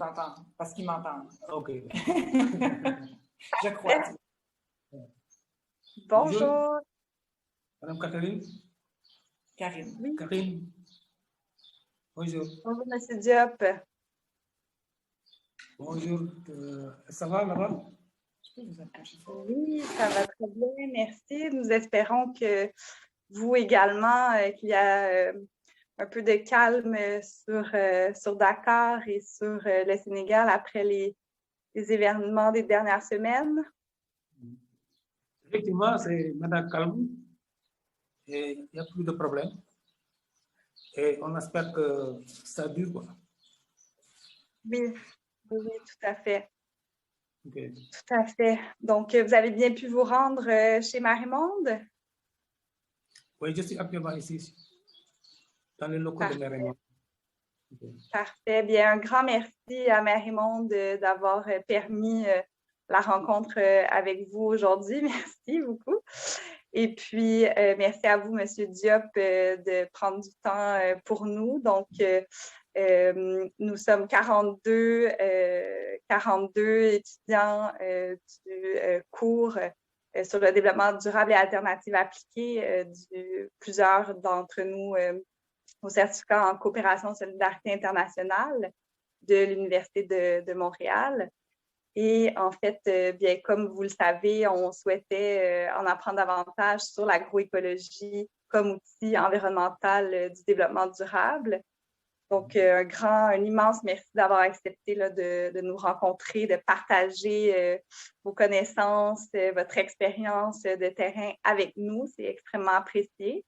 entends, parce qu'ils m'entendent. OK. Je crois. Bonjour. Madame Catherine. Karine. Oui. Karine. Bonjour. Bonjour, Monsieur Diop. Bonjour. Ça va là-bas? Je peux vous approcher. Oui, ça va très bien, merci. Nous espérons que vous également, qu'il y a un peu de calme sur Dakar et sur le Sénégal après les événements des dernières semaines. Effectivement, c'est maintenant calme et il n'y a plus de problème. Et on espère que ça dure, quoi. Oui, oui, tout à fait. Okay. Tout à fait. Donc, vous avez bien pu vous rendre chez Marie-Monde? Oui, je suis actuellement ici, dans les locaux de Marie-Monde. Okay. Parfait. Bien, un grand merci à Marie-Monde d'avoir permis la rencontre avec vous aujourd'hui. Merci beaucoup. Et puis, merci à vous, Monsieur Diop, de prendre du temps pour nous. Donc, nous sommes 42 étudiants du cours sur le développement durable et alternatives appliquées. Plusieurs d'entre nous au certificat en coopération solidarité internationale de l'Université de Montréal. Et en fait, bien, comme vous le savez, on souhaitait en apprendre davantage sur l'agroécologie comme outil environnemental du développement durable. Donc, un immense merci d'avoir accepté là, de nous rencontrer, de partager vos connaissances, votre expérience de terrain avec nous. C'est extrêmement apprécié.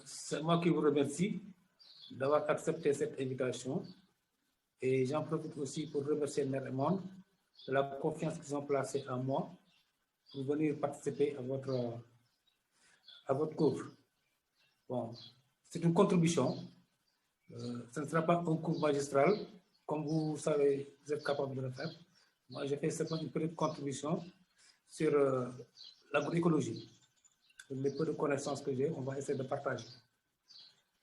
C'est moi qui vous remercie d'avoir accepté cette invitation. Et j'en profite aussi pour remercier Marie-Monde de la confiance qu'ils ont placée en moi pour venir participer à votre cours. Bon, c'est une contribution. Ce ne sera pas un cours magistral, comme vous savez, vous êtes capable de le faire. Moi, j'ai fait simplement une petite contribution sur l'agroécologie. Les peu de connaissances que j'ai, on va essayer de partager.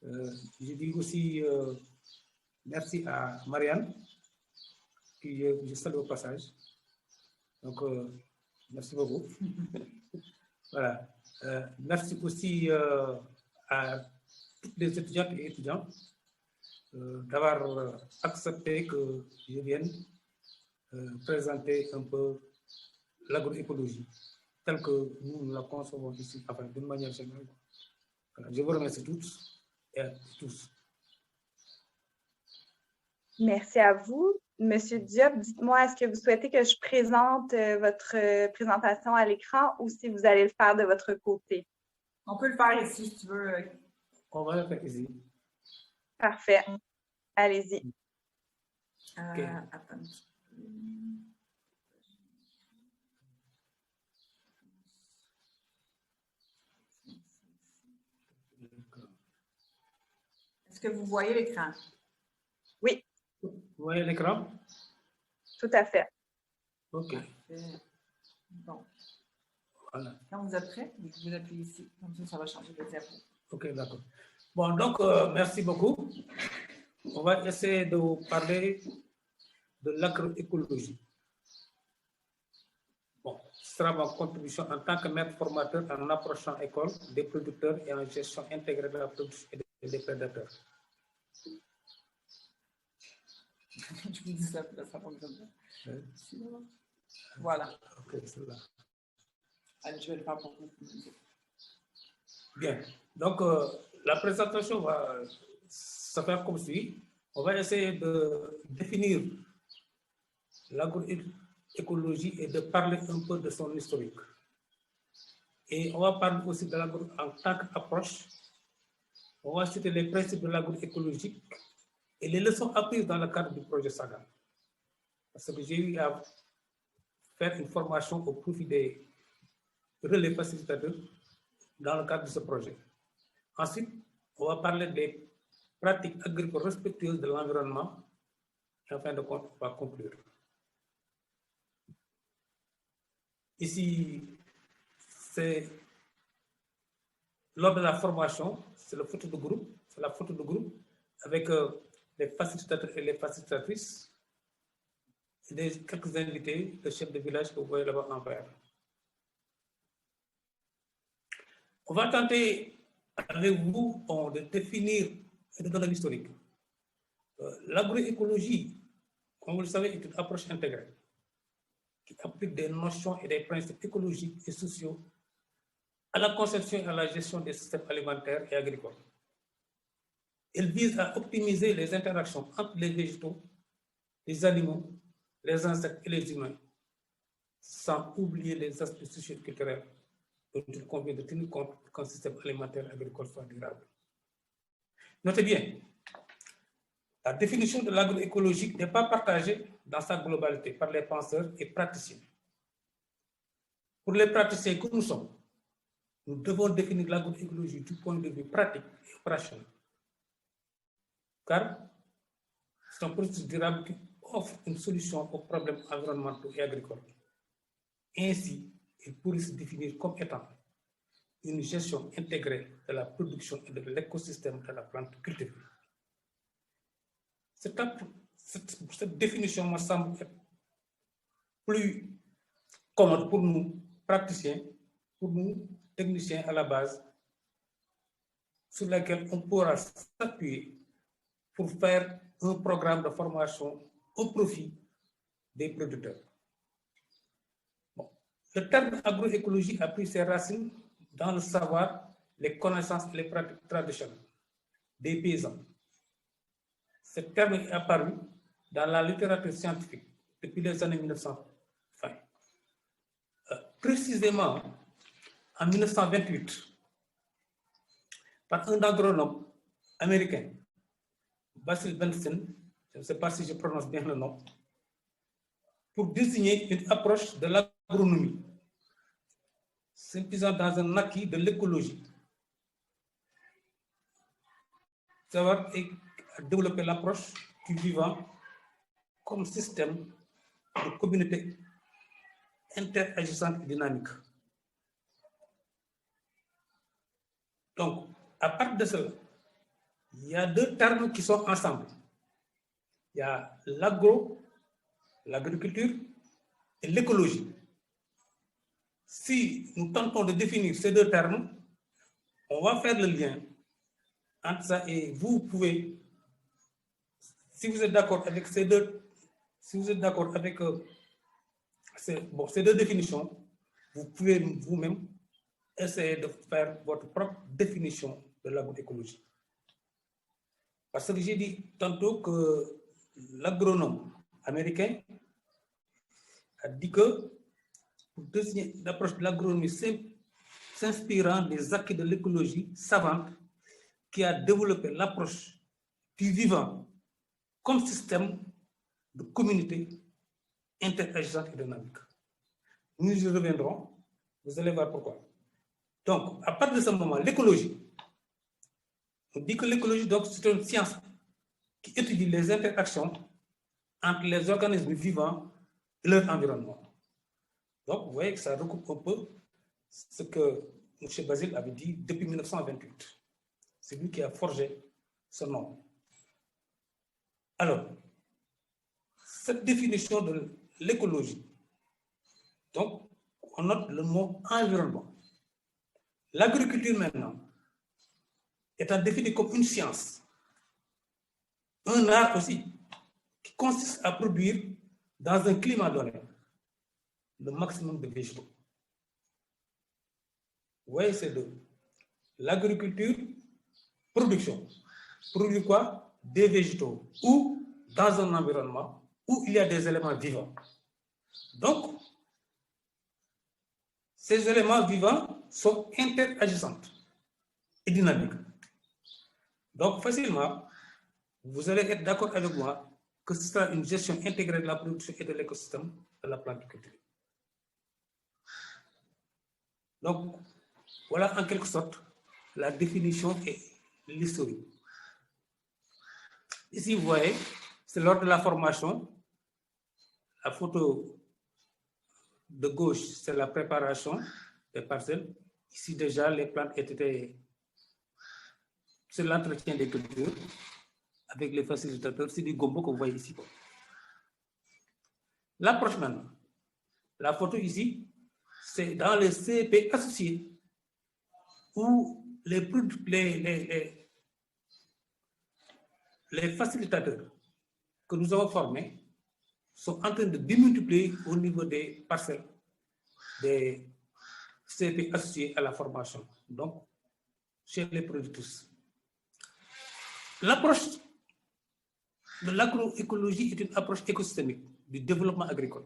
Je dis aussi merci à Marianne, qui je salue au passage. Donc, merci beaucoup. Voilà. Merci aussi à toutes les étudiantes et étudiants d'avoir accepté que je vienne présenter un peu l'agroécologie telle que nous la concevons ici, enfin, d'une manière générale. Voilà. Je vous remercie toutes et à tous. Merci à vous. Monsieur Diop, dites-moi, est-ce que vous souhaitez que je présente votre présentation à l'écran ou si vous allez le faire de votre côté? On peut le faire ici, si tu veux. On va le faire ici. Parfait. Allez-y. Okay. Attends. Est-ce que vous voyez l'écran? Oui. Vous voyez l'écran? Tout à fait. OK. Bon. Voilà. Quand vous êtes prêts, vous appuyez ici. Comme ça va changer de diapo. OK, d'accord. Bon, donc, merci beaucoup. On va essayer de vous parler de l'agroécologie. Bon, ce sera ma contribution en tant que maître formateur en approchant école des producteurs et en gestion intégrée de la production et des prédateurs. Je vous dis ça, ça fonctionne. Voilà. OK, c'est là. Allez, je vais le faire pour vous. Bien. Donc, la présentation va se faire comme suit. On va essayer de définir l'agroécologie et de parler un peu de son historique. Et on va parler aussi de l'agro en tant qu'approche. On va citer les principes de l'agroécologie et les leçons apprises dans le cadre du projet Saga. Parce que j'ai eu à faire une formation au profit des relais facilitateurs dans le cadre de ce projet. Ensuite, on va parler des pratiques agricoles respectueuses de l'environnement et en fin de compte, on va conclure. Ici, c'est lors de la formation, c'est la photo de groupe avec les facilitateurs et les facilitatrices, et quelques invités, le chef de village que vous voyez là-bas en vert. On va tenter avec vous de définir et de donner l'historique. L'agroécologie, comme vous le savez, est une approche intégrée qui applique des notions et des principes écologiques et sociaux à la conception et à la gestion des systèmes alimentaires et agricoles. Elle vise à optimiser les interactions entre les végétaux, les animaux, les insectes et les humains, sans oublier les aspects socio-culturels dont il convient de tenir compte pour qu'un système alimentaire agricole soit durable. Notez bien, la définition de l'agroécologie n'est pas partagée dans sa globalité par les penseurs et praticiens. Pour les praticiens que nous sommes, nous devons définir l'agroécologie du point de vue pratique et opérationnel. Car c'est un processus durable qui offre une solution aux problèmes environnementaux et agricoles. Ainsi, il pourrait se définir comme étant une gestion intégrée de la production et de l'écosystème de la plante cultivée. Cette définition me semble être plus commode pour nous, praticiens, pour nous, techniciens à la base, sur laquelle on pourra s'appuyer pour faire un programme de formation au profit des producteurs. Bon. Le terme agroécologie a pris ses racines dans le savoir, les connaissances et les pratiques traditionnelles des paysans. Ce terme est apparu dans la littérature scientifique depuis les années 1920. Précisément, en 1928, par un agronome américain, Basil Benson, je ne sais pas si je prononce bien le nom, pour désigner une approche de l'agronomie, s'immisçant dans un acquis de l'écologie. Savoir et développer l'approche du vivant comme système de communauté interagissante et dynamique. Donc, à partir de cela, il y a deux termes qui sont ensemble. Il y a l'agriculture et l'écologie. Si nous tentons de définir ces deux termes, on va faire le lien entre ça et vous pouvez, si vous êtes d'accord avec ces deux, si vous êtes d'accord avec ces deux définitions, vous pouvez vous-même essayer de faire votre propre définition de l'agroécologie. Parce que j'ai dit tantôt que l'agronome américain a dit que pour désigner l'approche de l'agronomie s'inspirant des acquis de l'écologie savante qui a développé l'approche du vivant comme système de communauté interagissante et dynamique. Nous y reviendrons, vous allez voir pourquoi. Donc, à partir de ce moment, l'écologie, on dit que l'écologie, c'est une science qui étudie les interactions entre les organismes vivants et leur environnement. Donc, vous voyez que ça recoupe un peu ce que M. Basile avait dit depuis 1928. C'est lui qui a forgé ce nom. Alors, cette définition de l'écologie, donc, on note le mot environnement. L'agriculture, maintenant, étant définie comme une science, un art aussi, qui consiste à produire dans un climat donné le maximum de végétaux. Vous voyez ces deux. L'agriculture, production. Produire quoi? Des végétaux. Ou dans un environnement où il y a des éléments vivants. Donc, ces éléments vivants sont interagissants et dynamiques. Donc, facilement, vous allez être d'accord avec moi que ce sera une gestion intégrée de la production et de l'écosystème de la plante cultivée. Donc, voilà en quelque sorte la définition et l'historique. Ici, vous voyez, c'est lors de la formation. La photo de gauche, c'est la préparation des parcelles. Ici, déjà, les plantes étaient sur l'entretien des cultures. avec les facilitateurs, c'est du gombo que vous voyez ici. L'approche maintenant. La photo ici, c'est dans les CP associés où les facilitateurs que nous avons formés sont en train de démultiplier au niveau des parcelles des CP associés à la formation, donc chez les producteurs. L'approche de l'agroécologie est une approche écosystémique du développement agricole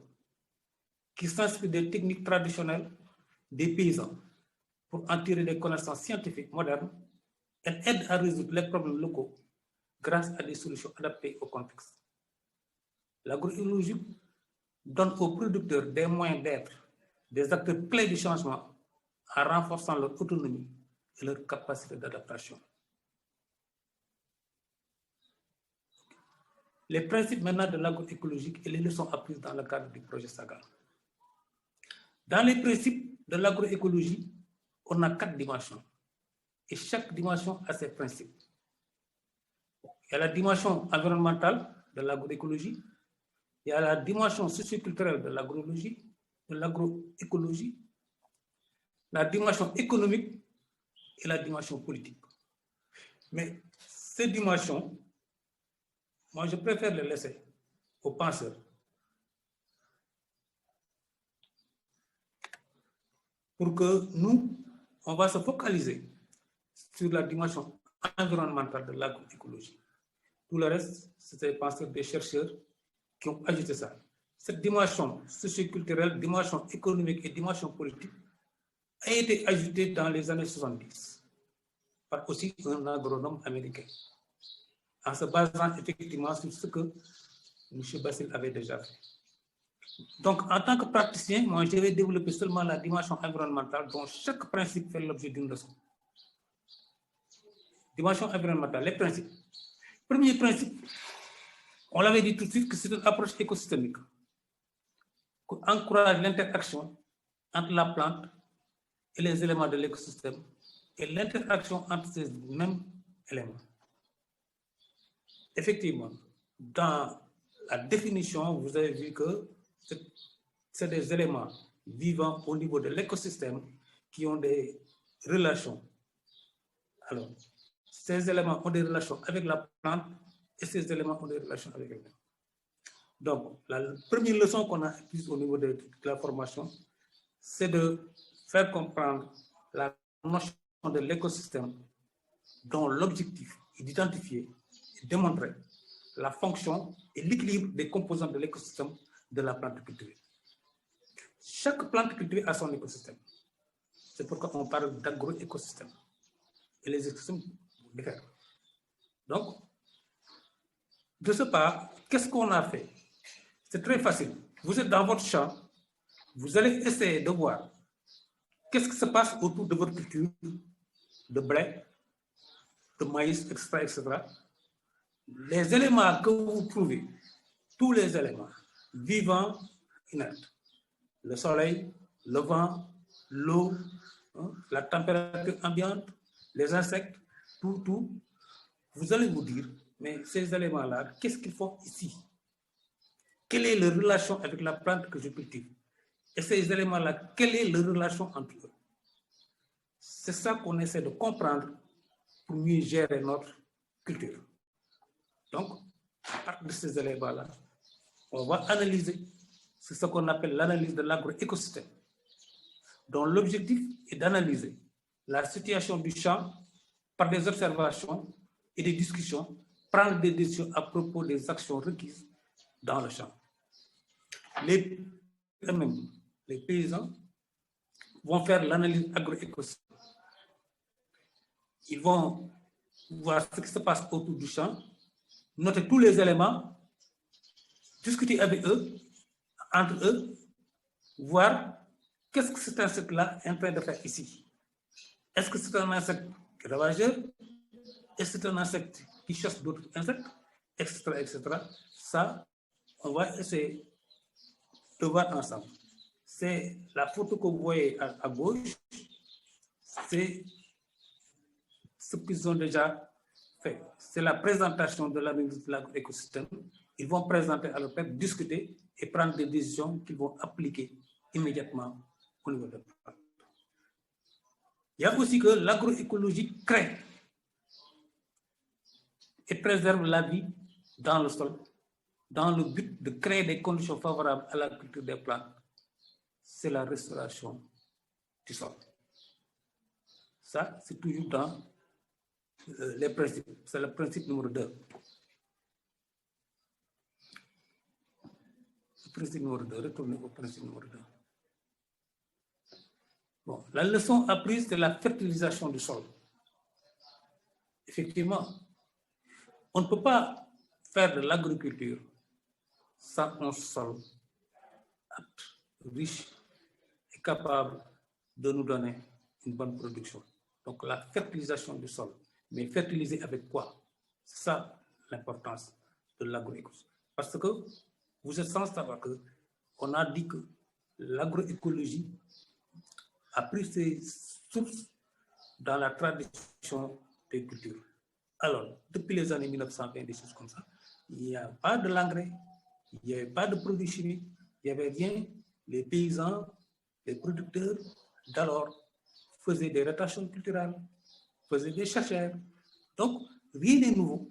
qui s'inspire des techniques traditionnelles des paysans pour en tirer des connaissances scientifiques modernes. Elle aide à résoudre les problèmes locaux grâce à des solutions adaptées au contexte. L'agroécologie donne aux producteurs des moyens d'être des acteurs clés du changement en renforçant leur autonomie et leur capacité d'adaptation. Les principes maintenant de l'agroécologie et les leçons apprises dans le cadre du projet Saga. Dans les principes de l'agroécologie, on a 4 dimensions et chaque dimension a ses principes. Il y a la dimension environnementale de l'agroécologie, il y a la dimension socioculturelle de l'agroécologie, la dimension économique et la dimension politique. Mais ces dimensions, moi je préfère les laisser aux penseurs. Pour que nous, on va se focaliser sur la dimension environnementale de l'agroécologie. Tout le reste, c'est des penseurs, des chercheurs qui ont ajouté ça. Cette dimension socioculturelle, dimension économique et dimension politique a été ajoutée dans les années 70 par aussi un agronome américain, en se basant effectivement sur ce que M. Bassil avait déjà fait. Donc, en tant que praticien, moi, je vais développer seulement la dimension environnementale dont chaque principe fait l'objet d'une leçon. Dimension environnementale, les principes. Premier principe, on l'avait dit tout de suite que c'est une approche écosystémique qui encourage l'interaction entre la plante et les éléments de l'écosystème et l'interaction entre ces mêmes éléments. Effectivement, dans la définition, vous avez vu que c'est des éléments vivants au niveau de l'écosystème qui ont des relations. Alors, ces éléments ont des relations avec la plante et ces éléments ont des relations avec elle. Donc, la première leçon qu'on a apprise au niveau de la formation, c'est de faire comprendre la notion de l'écosystème dont l'objectif est d'identifier et démontrer la fonction et l'équilibre des composants de l'écosystème de la plante cultivée. Chaque plante cultivée a son écosystème. C'est pourquoi on parle d'agroécosystème. Et les écosystèmes diffèrent. Donc, de ce pas, qu'est-ce qu'on a fait? C'est très facile. Vous êtes dans votre champ, vous allez essayer de voir qu'est-ce qui se passe autour de votre culture, de blé, de maïs, etc. Les éléments que vous trouvez, tous les éléments vivants, inertes, le soleil, le vent, l'eau, la température ambiante, les insectes, tout, vous allez vous dire, mais ces éléments-là, qu'est-ce qu'ils font ici? Quelle est leur relation avec la plante que je cultive? Et ces éléments-là, quelle est leur relation entre eux? C'est ça qu'on essaie de comprendre pour mieux gérer notre culture. Donc, à partir de ces éléments-là, on va analyser, c'est ce qu'on appelle l'analyse de l'agroécosystème, dont l'objectif est d'analyser la situation du champ par des observations et des discussions, prendre des décisions à propos des actions requises dans le champ. Les paysans vont faire l'analyse agroécosystème. Ils vont voir ce qui se passe autour du champ, noter tous les éléments, discuter avec eux, entre eux, voir qu'est-ce que cet insecte-là est en train de faire ici. Est-ce que c'est un insecte ravageur? Est-ce que c'est un insecte qui chasse d'autres insectes? Etc. Ça, on va essayer de voir ensemble. C'est la photo que vous voyez à gauche, c'est ce qu'ils ont déjà fait, c'est la présentation de l'écosystème. Ils vont présenter à leur peuple, discuter et prendre des décisions qu'ils vont appliquer immédiatement au niveau de la. Il y a aussi que l'agroécologie crée et préserve la vie dans le sol, dans le but de créer des conditions favorables à la culture des plantes. C'est la restauration du sol. Ça, c'est toujours dans les principes. C'est le principe numéro 2. Le principe numéro 2, retournez au principe numéro 2. Bon, la leçon apprise, c'est la fertilisation du sol. Effectivement, on ne peut pas faire de l'agriculture sans un sol apte, riche et capable de nous donner une bonne production. Donc la fertilisation du sol. Mais fertiliser avec quoi? C'est ça l'importance de l'agroécologie. Parce que vous êtes sans savoir qu'on a dit que l'agroécologie a pris ses sources dans la tradition des cultures. Alors, depuis les années 1920, des choses comme ça, il n'y a pas de l'engrais, il n'y avait pas de produits chimiques, il n'y avait rien. Les paysans, les producteurs d'alors faisaient des rotations culturelles, faisaient des chercheurs. Donc, rien n'est nouveau.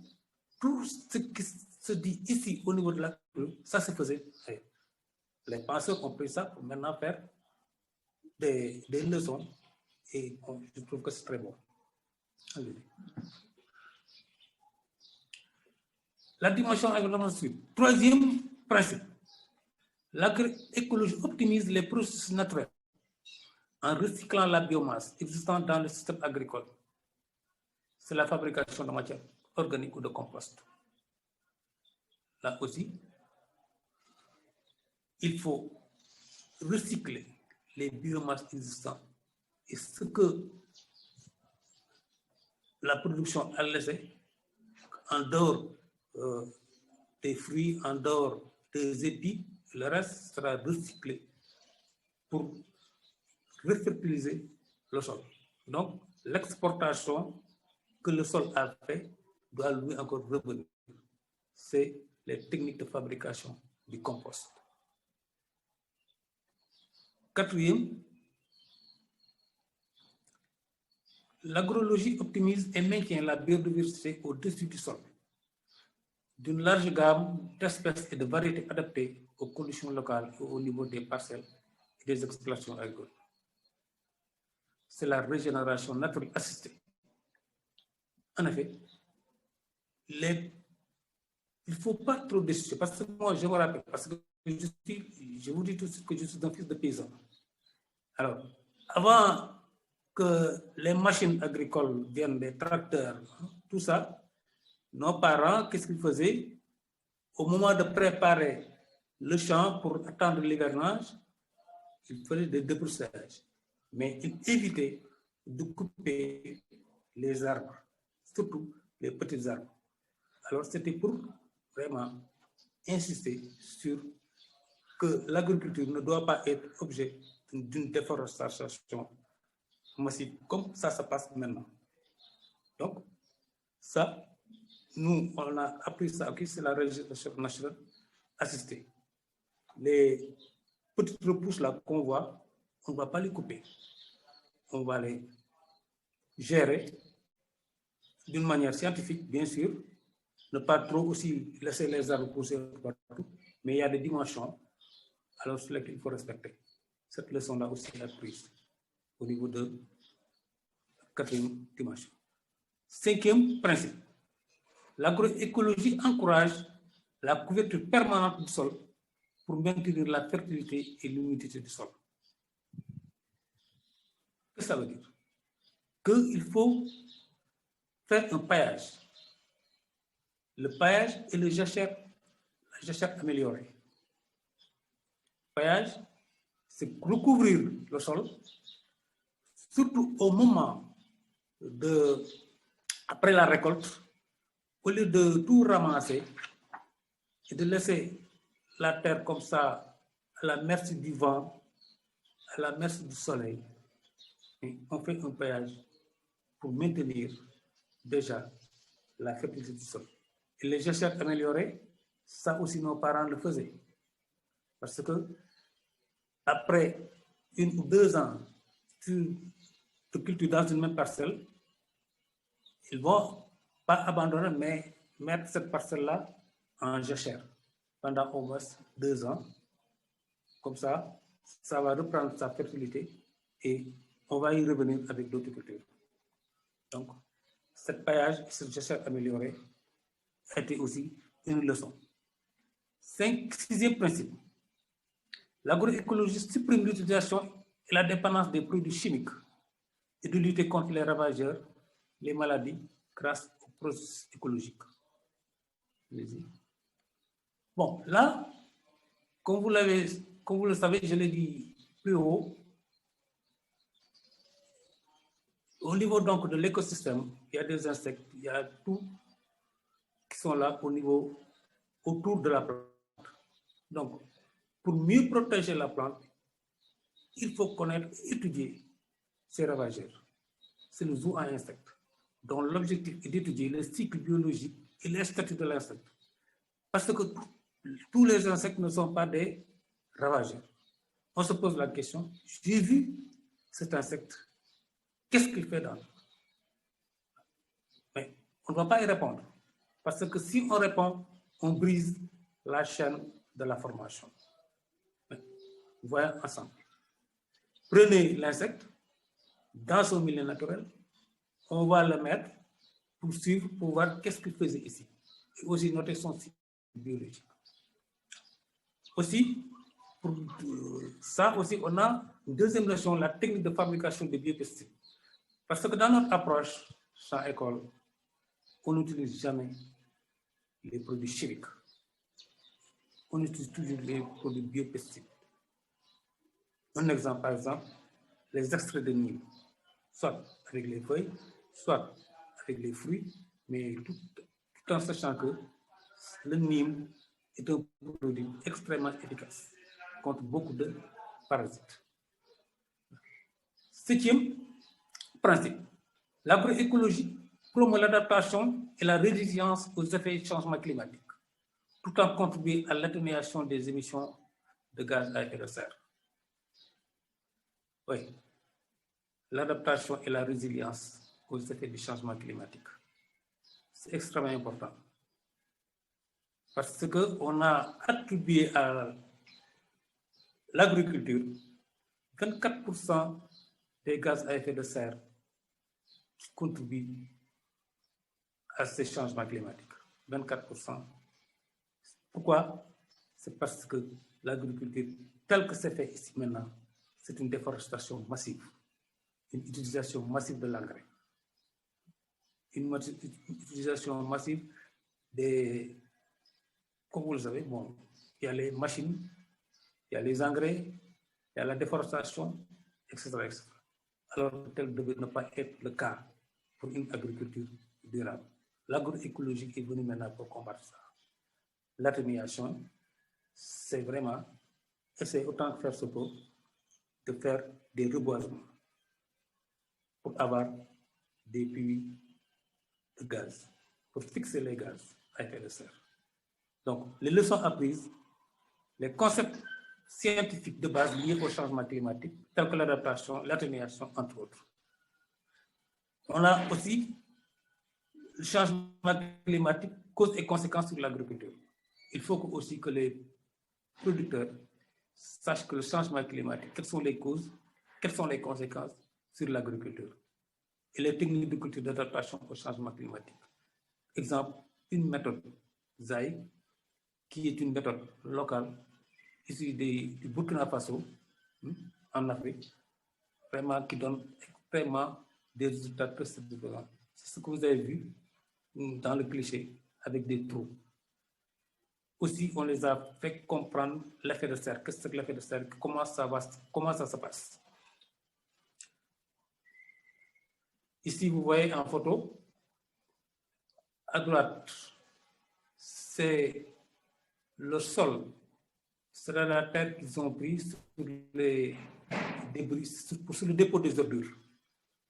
Tout ce qui se dit ici au niveau de la culture, ça se faisait. Les penseurs ont pris ça pour maintenant faire des leçons et je trouve que c'est très bon. Allez. La dimension environnementale. Troisième principe. L'agroécologie optimise les processus naturels en recyclant la biomasse existante dans le système agricole. C'est la fabrication de matières organiques ou de compost. Là aussi, il faut recycler les biomasses existantes et ce que la production a laissé en dehors des fruits, en dehors des épis, le reste sera recyclé pour refertiliser le sol. Donc, l'exportation que le sol a fait doit lui encore revenir. C'est les techniques de fabrication du compost. Quatrième, l'agrologie optimise et maintient la biodiversité au-dessus du sol, d'une large gamme d'espèces et de variétés adaptées aux conditions locales et au niveau des parcelles et des exploitations agricoles. C'est la régénération naturelle assistée. En effet, il ne faut pas trop décider, parce que moi, je me rappelle, parce que je vous dis tout de suite que je suis un fils de paysan. Alors, avant que les machines agricoles viennent, des tracteurs, tout ça, nos parents, qu'est-ce qu'ils faisaient? Au moment de préparer le champ pour attendre l'hivernage, ils faisaient des débroussages. Mais ils évitaient de couper les arbres, surtout les petits arbres. Alors, c'était pour vraiment insister sur que l'agriculture ne doit pas être objet d'une déforestation massive, comme ça se passe maintenant. Donc, ça, nous, on a appris ça, c'est la régénération naturelle assistée. Les petites repousses là qu'on voit, on ne va pas les couper. On va les gérer d'une manière scientifique, bien sûr, ne pas trop aussi laisser les arbres pousser partout, mais il y a des dimensions alors sur lesquelles il faut respecter. Cette leçon-là aussi est prise au niveau de la quatrième dimension. Cinquième principe, l'agroécologie encourage la couverture permanente du sol pour maintenir la fertilité et l'humidité du sol. Qu'est-ce que ça veut dire? Qu'il faut faire un paillage. Le paillage et la jachère améliorée. Le paillage, c'est recouvrir le sol, surtout au moment après la récolte, au lieu de tout ramasser et de laisser la terre comme ça à la merci du vent, à la merci du soleil. Et on fait un paillage pour maintenir déjà la fertilité du sol. Et les jachères améliorées, ça aussi nos parents le faisaient. Parce que après 1 ou 2 ans de culture dans une même parcelle, ils ne vont pas abandonner, mais mettre cette parcelle-là en jachère pendant au moins 2 ans. Comme ça, ça va reprendre sa fertilité et on va y revenir avec d'autres cultures. Donc, cette paillage et cette jachère améliorée a été aussi une leçon. 6e principe. L'agroécologie supprime l'utilisation et la dépendance des produits chimiques et de lutter contre les ravageurs, les maladies, grâce au processus écologique. Bon, là, comme vous le savez, je l'ai dit plus haut, au niveau donc de l'écosystème, il y a des insectes, il y a tout qui sont là au niveau autour de la plante. Donc, pour mieux protéger la plante, il faut connaître et étudier ces ravageurs. C'est le zoo à insectes, dont l'objectif est d'étudier le cycle biologique et les statuts de l'insecte. Parce que tous les insectes ne sont pas des ravageurs. On se pose la question, j'ai vu cet insecte, qu'est-ce qu'il fait dans l'eau? Mais on ne va pas y répondre. Parce que si on répond, on brise la chaîne de la formation. Voyons ensemble. Prenez l'insecte dans son milieu naturel, on va le mettre pour suivre, pour voir qu'est-ce qu'il faisait ici. Et aussi noter son cycle biologique. Aussi, pour ça aussi, on a une deuxième notion, la technique de fabrication des biopesticides. Parce que dans notre approche, sans école, on n'utilise jamais les produits chimiques. On utilise toujours les produits biopesticides. Un exemple, par exemple, les extraits de Nîmes, soit avec les feuilles, soit avec les fruits, mais tout en sachant que le Nîmes est un produit extrêmement efficace contre beaucoup de parasites. 7e principe, l'agroécologie promeut l'adaptation et la résilience aux effets du changement climatique, tout en contribuant à l'atténuation des émissions de gaz à effet de serre. Oui, l'adaptation et la résilience aux effets du changement climatique. C'est extrêmement important. Parce qu'on a attribué à l'agriculture 24% des gaz à effet de serre qui contribuent à ces changements climatiques. 24%. Pourquoi? C'est parce que l'agriculture, telle que c'est fait ici maintenant, c'est une déforestation massive, une utilisation massive de l'engrais, une utilisation massive des... Comme vous le savez, bon, il y a les machines, il y a les engrais, il y a la déforestation, etc. etc. Alors que tel devait ne pas être le cas pour une agriculture durable. L'agroécologie est venue maintenant pour combattre ça. L'atténuation, c'est vraiment essayer autant que faire se peut de faire des reboisements pour avoir des puits de gaz, pour fixer les gaz à effet de serre. Donc, les leçons apprises, les concepts scientifiques de base liés au changement climatique, tels que l'adaptation, l'atténuation, entre autres. On a aussi le changement climatique, causes et conséquences sur l'agriculture. Il faut aussi que les producteurs sachent que le changement climatique, quelles sont les causes, quelles sont les conséquences sur l'agriculture et les techniques de culture d'adaptation au changement climatique. Exemple, une méthode ZAI, qui est une méthode locale issue du Burkina Faso, en Afrique, vraiment qui donne extrêmement des résultats très satisfaisants. C'est ce que vous avez vu dans le cliché avec des trous. Aussi, on les a fait comprendre l'effet de serre. Qu'est-ce que l'effet de serre? Comment ça se passe? Ici, vous voyez en photo, à droite, c'est le sol, c'est la terre qu'ils ont pris sur les débris, sur le dépôt des ordures.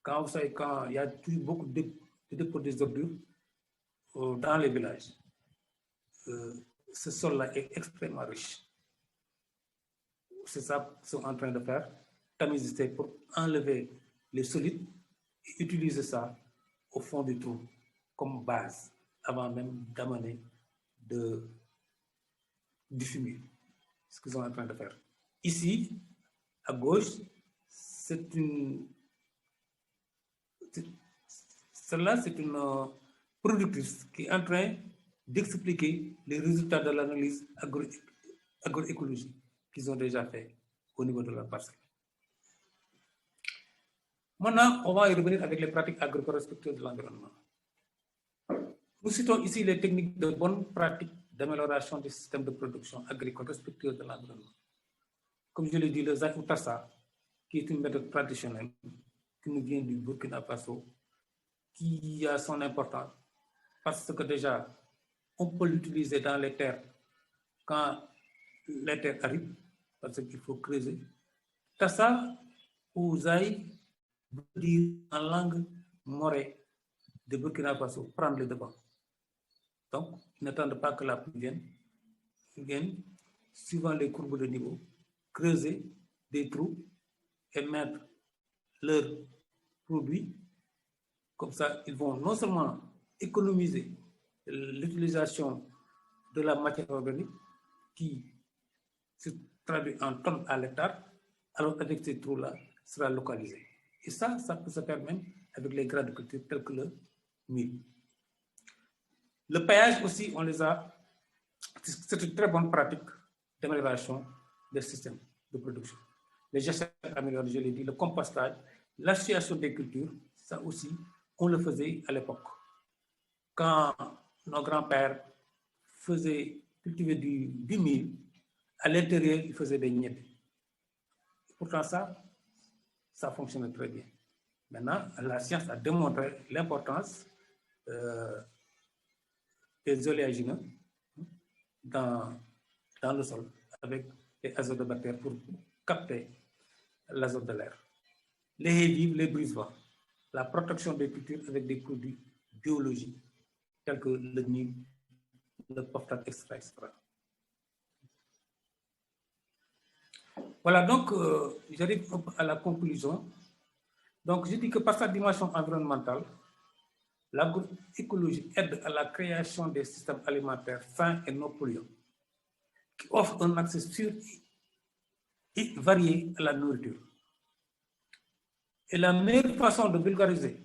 Quand vous savez, quand il y a beaucoup de dépôts des ordures, dans les villages, ce sol-là est extrêmement riche. C'est ça qu'ils sont en train de faire, tamiser pour enlever les solides et utiliser ça au fond du trou comme base avant même d'amener du fumier. Ce qu'ils sont en train de faire. Ici, à gauche, celle-là, c'est une productrice qui est en train d'expliquer les résultats de l'analyse agroécologique qu'ils ont déjà fait au niveau de leur parcelle. Maintenant, on va y revenir avec les pratiques agricoles respectueuses de l'environnement. Nous citons ici les techniques de bonnes pratiques d'amélioration des systèmes de production agricole respectueux de l'environnement. Comme je l'ai dit, le Zaï ou Tassa, qui est une méthode traditionnelle qui nous vient du Burkina Faso, qui a son importance parce que déjà, on peut l'utiliser dans les terres quand les terres arrivent, parce qu'il faut creuser. Tassa ou Zaï veut dire en langue morée de Burkina Faso, prendre le devant. Donc, ils n'attendent pas que la pluie vienne. Ils viennent, suivant les courbes de niveau, creuser des trous et mettre leurs produits. Comme ça, ils vont non seulement économiser l'utilisation de la matière organique qui se traduit en tonnes à l'hectare, alors avec ces trous-là, sera localisé. Et ça peut se faire même avec les grades de culture tels que le mil. Le paillage aussi, c'est une très bonne pratique d'amélioration des systèmes de production. Les gestes améliorés, je l'ai dit, le compostage, l'association des cultures, ça aussi, on le faisait à l'époque. Quand nos grands-pères faisaient cultiver du mil, à l'intérieur, ils faisaient des niébes. Pourtant, ça fonctionnait très bien. Maintenant, la science a démontré l'importance des oléagineux dans le sol avec les azotobactères pour capter l'azote de l'air. Les haies vives, les brise-vents, la protection des cultures avec des produits biologiques tels que le nil, le phosphate extra, etc. Voilà, donc j'arrive à la conclusion. Donc je dis que par sa dimension environnementale, l'agroécologie aide à la création des systèmes alimentaires sains et non polluants, qui offrent un accès sûr et varié à la nourriture. Et la meilleure façon de vulgariser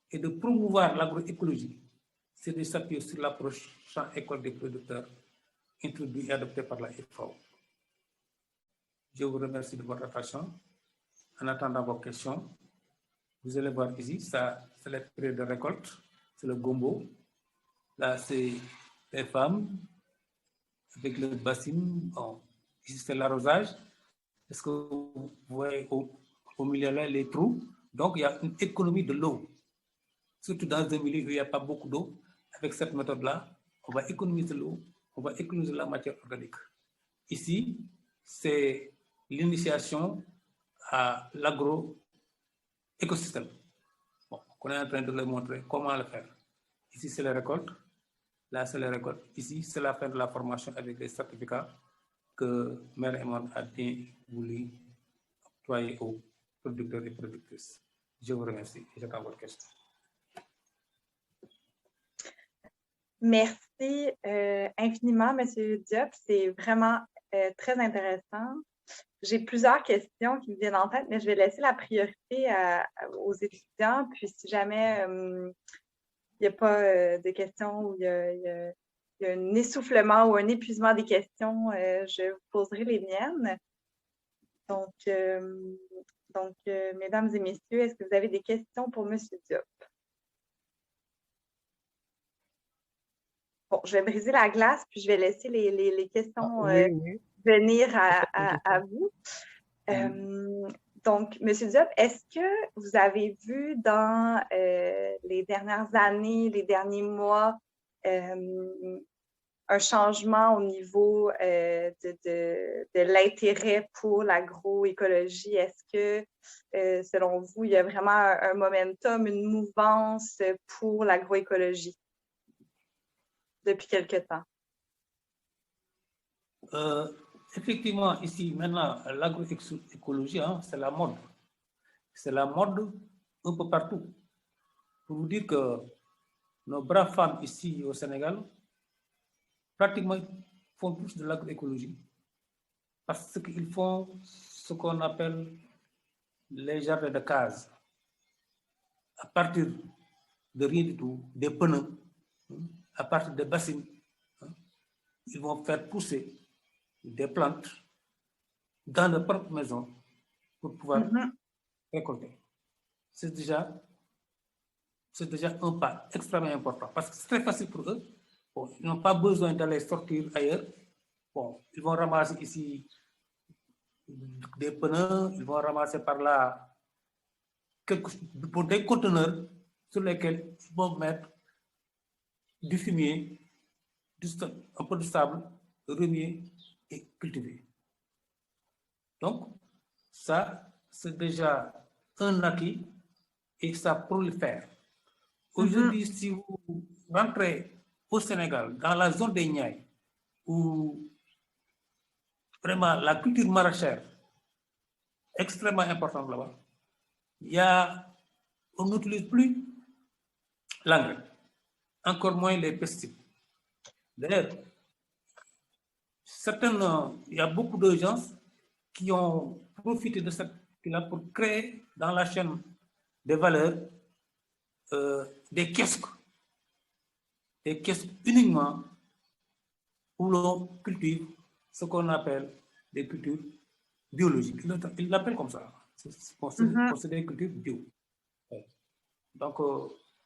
et de promouvoir l'agroécologie, c'est de s'appuyer sur l'approche champ école des producteurs introduite et adoptée par la FAO. Je vous remercie de votre attention. En attendant vos questions, vous allez voir ici, ça c'est la période de récolte, c'est le gombo. Là, c'est les femmes avec le bassin. Bon, ici, c'est l'arrosage. Est-ce que vous voyez au milieu là les trous? Donc, il y a une économie de l'eau. Surtout dans un milieu où il n'y a pas beaucoup d'eau. Avec cette méthode-là, on va économiser l'eau, on va économiser la matière organique. Ici, c'est l'initiation à l'agro-écosystème. Bon, on est en train de leur montrer comment le faire. Ici, c'est la récolte. Là, c'est la récolte. Ici, c'est la fin de la formation avec les certificats que Mère Emmanuel a bien voulu octroyer aux producteurs et productrices. Je vous remercie. J'attends votre question. Merci infiniment, M. Diop. C'est vraiment très intéressant. J'ai plusieurs questions qui me viennent en tête, mais je vais laisser la priorité aux étudiants. Puis si jamais il n'y a pas de questions ou il y a un essoufflement ou un épuisement des questions, je vous poserai les miennes. Donc, mesdames et messieurs, est-ce que vous avez des questions pour M. Diop? Bon, je vais briser la glace, puis je vais laisser les questions venir à vous. Donc, M. Diop, est-ce que vous avez vu dans les dernières années, les derniers mois, un changement au niveau de l'intérêt pour l'agroécologie? Est-ce que, selon vous, il y a vraiment un momentum, une mouvance pour l'agroécologie? depuis quelque temps? Effectivement, ici, maintenant, l'agroécologie, hein, c'est la mode. C'est la mode un peu partout. Pour vous dire que nos braves femmes ici au Sénégal, pratiquement, font tous de l'agroécologie. Parce qu'ils font ce qu'on appelle les jardins de cases. À partir de rien du tout, des pneus, à partir des bassines, ils vont faire pousser des plantes dans leur propre maison pour pouvoir récolter. C'est déjà un pas extrêmement important parce que c'est très facile pour eux. Bon, ils n'ont pas besoin d'aller sortir ailleurs. Bon, ils vont ramasser ici des pneus, ils vont ramasser par là pour des conteneurs sur lesquels ils vont mettre du fumier, un peu de sable, remuer et cultiver. Donc, ça, c'est déjà un acquis et ça prolifère. Aujourd'hui, si vous rentrez au Sénégal, dans la zone des Niayes, où vraiment la culture maraîchère est extrêmement importante là-bas, on n'utilise plus l'engrais, encore moins les pesticides. D'ailleurs, il y a beaucoup de gens qui ont profité de cette là pour créer dans la chaîne des valeurs des kiosques uniquement où l'on cultive ce qu'on appelle des cultures biologiques. Ils l'appellent comme ça. C'est des cultures bio. Donc,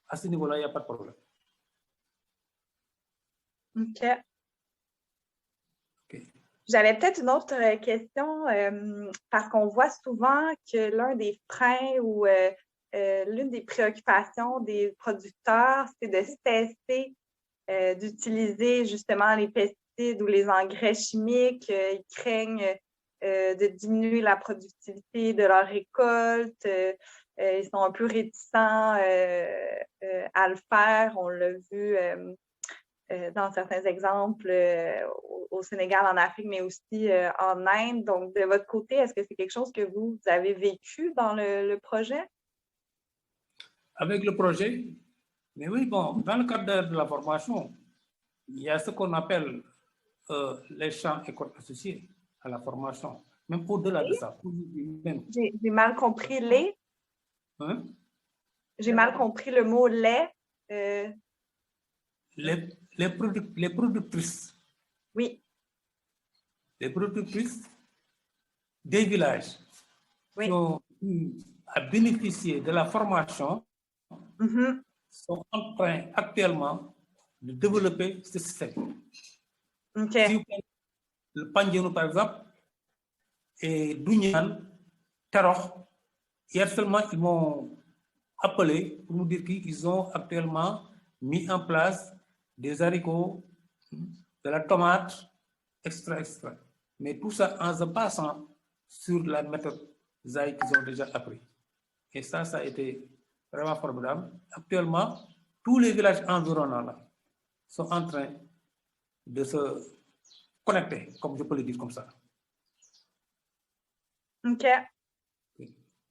à ce niveau-là, il n'y a pas de problème. OK. J'avais peut-être une autre question, parce qu'on voit souvent que l'un des freins ou l'une des préoccupations des producteurs, c'est de cesser d'utiliser justement les pesticides ou les engrais chimiques. Ils craignent de diminuer la productivité de leur récolte. Ils sont un peu réticents à le faire. On l'a vu dans certains exemples au Sénégal, en Afrique, mais aussi en Inde. Donc, de votre côté, est-ce que c'est quelque chose que vous avez vécu dans le projet? Avec le projet, mais oui, bon, dans le cadre de la formation, il y a ce qu'on appelle les champs écoles associés à la formation, même au-delà de ça. J'ai mal compris les. Hein? J'ai mal compris le mot lait. Les productrices. Oui. Les productrices des villages qui ont eu à bénéficier de la formation sont en train actuellement de développer ce système. Okay. Si vous prenez le Pandjeno, par exemple, et Dounian, Taroch, hier seulement, ils m'ont appelé pour nous dire qu'ils ont actuellement mis en place des haricots, de la tomate, extra. Mais tout ça en se basant sur la méthode ZAI qu'ils ont déjà appris. Et ça a été vraiment formidable. Actuellement, tous les villages environnants là, sont en train de se connecter, comme je peux le dire comme ça. OK.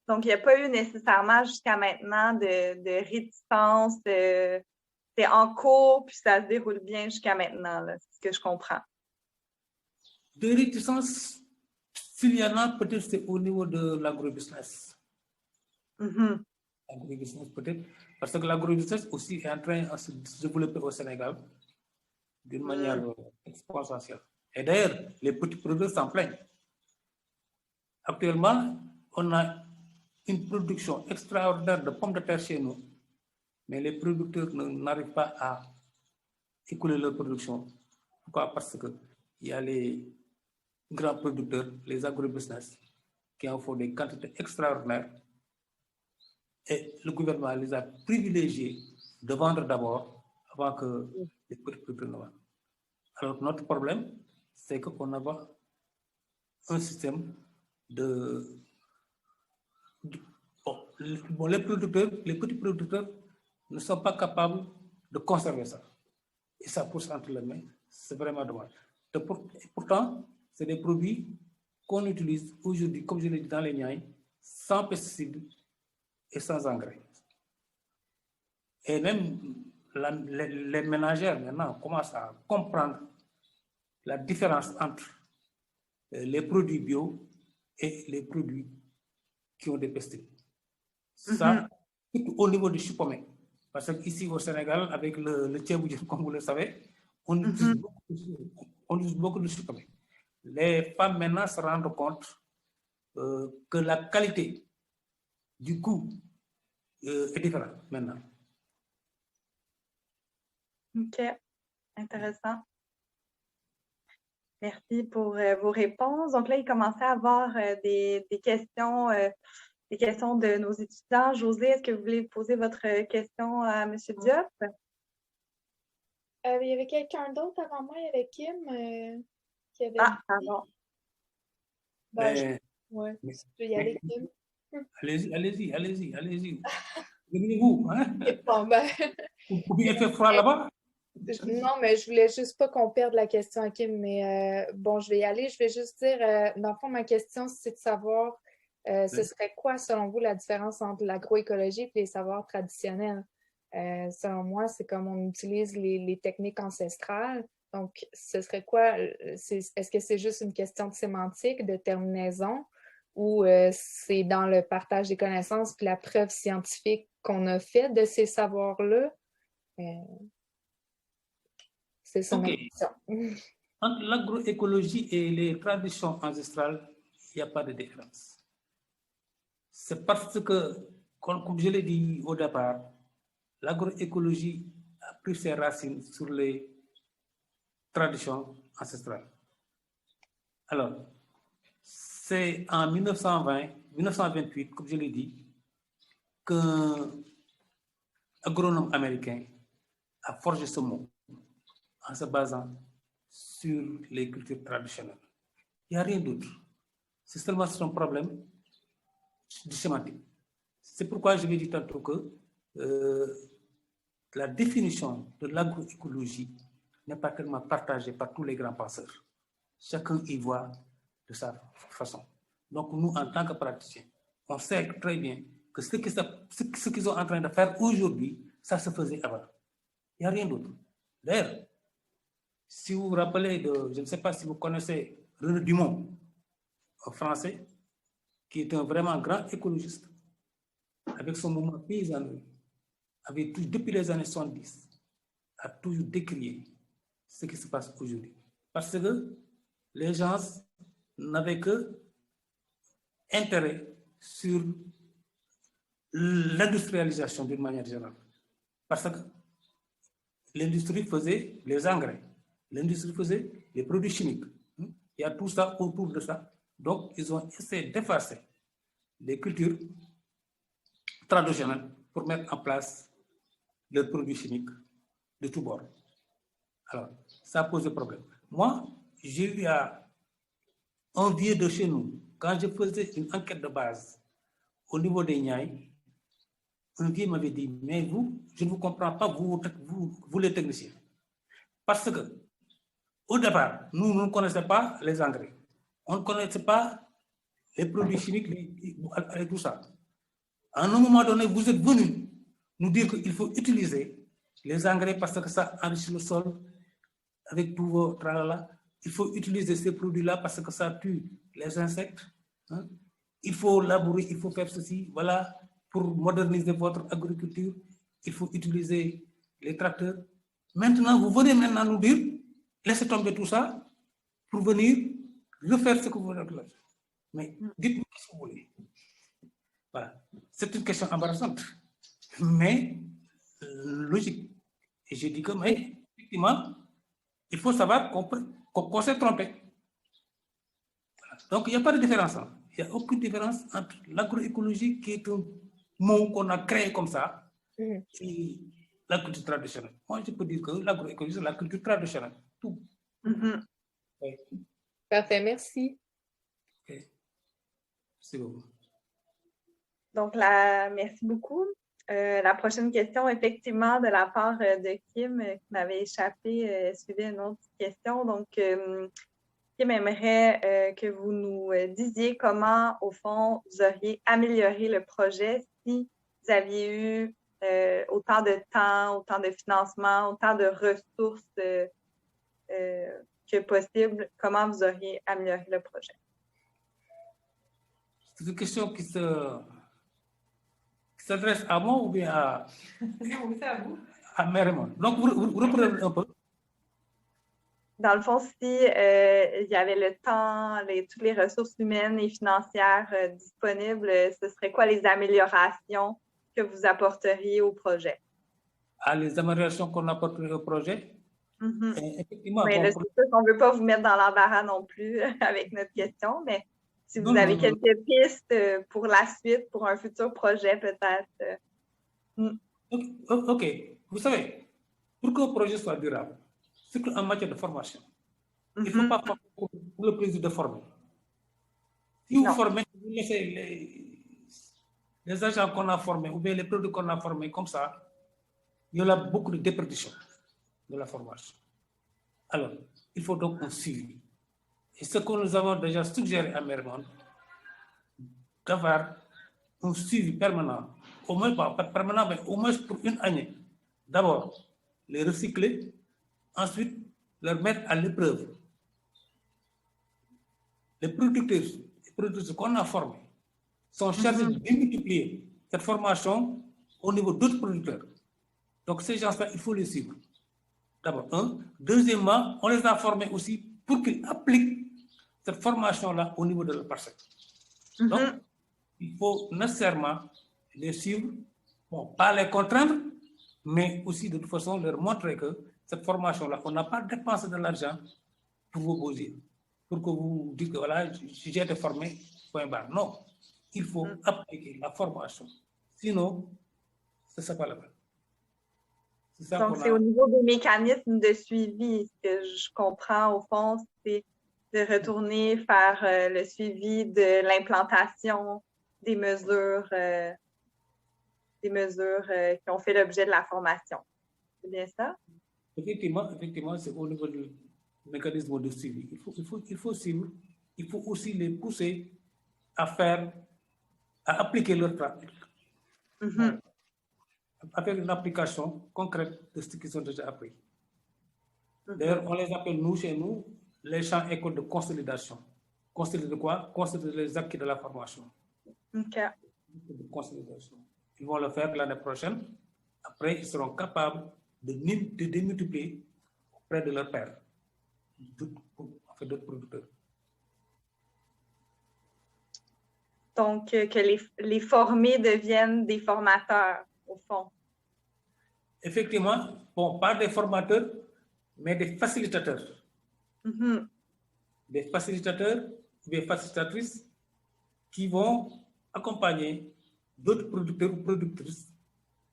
Donc, il n'y a pas eu nécessairement jusqu'à maintenant de réticence. C'est en cours, puis ça se déroule bien jusqu'à maintenant, c'est ce que je comprends. De réticence, s'il y en a, peut-être c'est au niveau de l'agrobusiness. L'agrobusiness, peut-être, parce que l'agrobusiness aussi est en train de se développer au Sénégal d'une manière exponentielle. Et d'ailleurs, les petits producteurs s'en plaignent. Actuellement, on a une production extraordinaire de pommes de terre chez nous, mais les producteurs n'arrivent pas à écouler leur production. Pourquoi? Parce qu'il y a les grands producteurs, les agrobusiness, qui en font des quantités extraordinaires. Et le gouvernement les a privilégiés de vendre d'abord avant que les petits producteurs ne vendent. Alors, notre problème, c'est qu'on a un système les petits producteurs ne sont pas capables de conserver ça. et ça pousse entre les mains, c'est vraiment dommage. Pourtant, c'est des produits qu'on utilise aujourd'hui, comme je l'ai dit, dans les niaies, sans pesticides et sans engrais. Et même les ménagères, maintenant, commencent à comprendre la différence entre les produits bio et les produits qui ont des pesticides. Ça, surtout au niveau du chupomé. Parce qu'ici au Sénégal, avec le tchèbou, comme vous le savez, on utilise beaucoup de chupomé. Les femmes maintenant se rendent compte que la qualité du goût est différente maintenant. OK, intéressant. Merci pour vos réponses. Donc là, il commençait à avoir des questions de nos étudiants. José, est-ce que vous voulez poser votre question à M. Diop? Il y avait quelqu'un d'autre avant moi, il y avait Kim qui avait... Ah, pardon. Ouais, tu peux y aller, Kim. Allez-y. Venez-vous, hein? Bon, ben... Il fait froid là-bas? Non, mais je voulais juste pas qu'on perde la question à Kim, mais bon, je vais y aller. Je vais juste dire, dans le fond, ma question, c'est de savoir, ce serait quoi, selon vous, la différence entre l'agroécologie et les savoirs traditionnels? Selon moi, c'est comme on utilise les techniques ancestrales. Donc, ce serait quoi? Est-ce que c'est juste une question de sémantique, de terminaison, ou c'est dans le partage des connaissances et la preuve scientifique qu'on a fait de ces savoirs-là? C'est ça ma question. Entre l'agroécologie et les traditions ancestrales, il n'y a pas de différence. C'est parce que, comme je l'ai dit au départ, l'agroécologie a pris ses racines sur les traditions ancestrales. Alors, c'est en 1928, comme je l'ai dit, qu'un agronome américain a forgé ce mot en se basant sur les cultures traditionnelles. Il n'y a rien d'autre. C'est seulement un problème du sémantique. C'est pourquoi je vais dire tantôt que la définition de l'agroécologie n'est pas tellement partagée par tous les grands penseurs. Chacun y voit de sa façon. Donc nous, en tant que praticiens, on sait très bien que ce qu'ils sont en train de faire aujourd'hui, ça se faisait avant. Il n'y a rien d'autre. D'ailleurs, si vous vous rappelez je ne sais pas si vous connaissez René Dumont, un Français, qui est un vraiment grand écologiste, avec son mouvement paysan, depuis les années 70, a toujours décrié ce qui se passe aujourd'hui. Parce que les gens n'avaient que intérêt sur l'industrialisation d'une manière générale. Parce que l'industrie faisait les engrais, l'industrie faisait les produits chimiques. Il y a tout ça autour de ça. Donc, ils ont essayé d'effacer les cultures traditionnelles pour mettre en place les produits chimiques de tous bords. Alors, ça pose des problèmes. Moi, j'ai eu un vieux de chez nous, quand je faisais une enquête de base au niveau des Niayes, un vieux m'avait dit, mais vous, je ne vous comprends pas, vous les techniciens. Parce que, au départ, nous ne connaissions pas les engrais. On ne connaissait pas les produits chimiques et tout ça. À un moment donné, vous êtes venus nous dire qu'il faut utiliser les engrais parce que ça enrichit le sol avec tout vos tralala. Il faut utiliser ces produits-là parce que ça tue les insectes. Hein? Il faut labourer, il faut faire ceci. Voilà, pour moderniser votre agriculture, il faut utiliser les tracteurs. Maintenant, vous venez maintenant nous dire, laissez tomber tout ça pour venir refaire ce que vous voulez. Mais dites-nous ce que vous voulez. Voilà. C'est une question embarrassante, mais logique. Et je dis que, mais, effectivement, il faut savoir qu'on s'est trompé. Voilà. Donc, il n'y a pas de différence. Hein. Il n'y a aucune différence entre l'agroécologie, qui est un mot qu'on a créé comme ça, et la culture traditionnelle. Moi, je peux dire que l'agroécologie, c'est la culture traditionnelle. Tout. Oui. Parfait, merci. Okay. C'est bon. Donc, merci beaucoup. La prochaine question, effectivement, de la part de Kim, qui m'avait échappé, suivait une autre question. Donc, Kim aimerait que vous nous disiez comment, au fond, vous auriez amélioré le projet si vous aviez eu autant de temps, autant de financement, autant de ressources que possible. Comment vous auriez amélioré le projet? C'est une question qui s'adresse à moi ou bien à... Non, c'est à vous. À Merriman. Donc, vous reprenez un peu. Dans le fond, si il y avait le temps, toutes les ressources humaines et financières disponibles, ce serait quoi les améliorations que vous apporteriez au projet? Les améliorations qu'on apporterait au projet. Effectivement, mais bon, on ne veut pas vous mettre dans l'embarras non plus avec notre question, mais si vous avez quelques pistes pour la suite, pour un futur projet peut-être. OK. Vous savez, pour qu'un projet soit durable, c'est qu'en matière de formation, il ne faut pas former pour le plaisir de former. Si vous formez, vous laissez les agents qu'on a formés ou bien les produits qu'on a formés comme ça, il y a beaucoup de déperdition de la formation. Alors, il faut donc un suivi. Et ce que nous avons déjà suggéré à Merriman, d'avoir un suivi permanent, au moins pas permanent, mais au moins pour une année. D'abord, les recycler, ensuite, leur mettre à l'épreuve. Les producteurs qu'on a formés sont chargés de démultiplier cette formation au niveau d'autres producteurs. Donc, ces gens-là, il faut les suivre. D'abord, un. Deuxièmement, on les a formés aussi pour qu'ils appliquent cette formation-là au niveau de leur parcelle. Donc, il faut nécessairement les suivre, bon, pas les contraindre, mais aussi de toute façon leur montrer que cette formation-là, on n'a pas dépensé de l'argent pour vos beaux yeux, pour que vous dites que voilà, j'ai été formé, point barre. Non, il faut appliquer la formation. Sinon, ce ne sera pas la peine. Donc, c'est au niveau des mécanismes de suivi. Ce que je comprends, au fond, c'est de retourner faire le suivi de l'implantation des mesures qui ont fait l'objet de la formation. C'est bien ça? Effectivement, c'est au niveau du mécanisme de suivi. Il faut suivre, il faut aussi les pousser à appliquer leur pratique. À faire une application concrète de ce qu'ils ont déjà appris. D'ailleurs, on les appelle, chez nous, les champs écoles de consolidation. Consolider quoi? Consolider les acquis de la formation. De consolidation. Ils vont le faire l'année prochaine. Après, ils seront capables de démultiplier auprès de leurs pairs, d'autres producteurs. Donc, que les formés deviennent des formateurs, au fond. Effectivement, bon, pas des formateurs, mais des facilitateurs. Des facilitateurs, des facilitatrices qui vont accompagner d'autres producteurs ou productrices.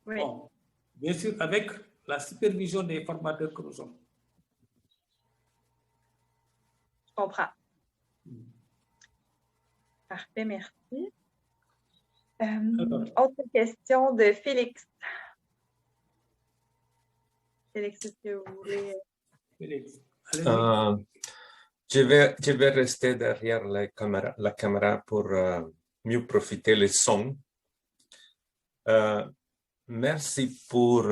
Oui. Bon, bien sûr, avec la supervision des formateurs que nous sommes. Je comprends. Parfait, merci. Autre question de Félix. Félix, est-ce que vous voulez... Félix, je vais rester derrière la caméra pour mieux profiter les sons. Merci pour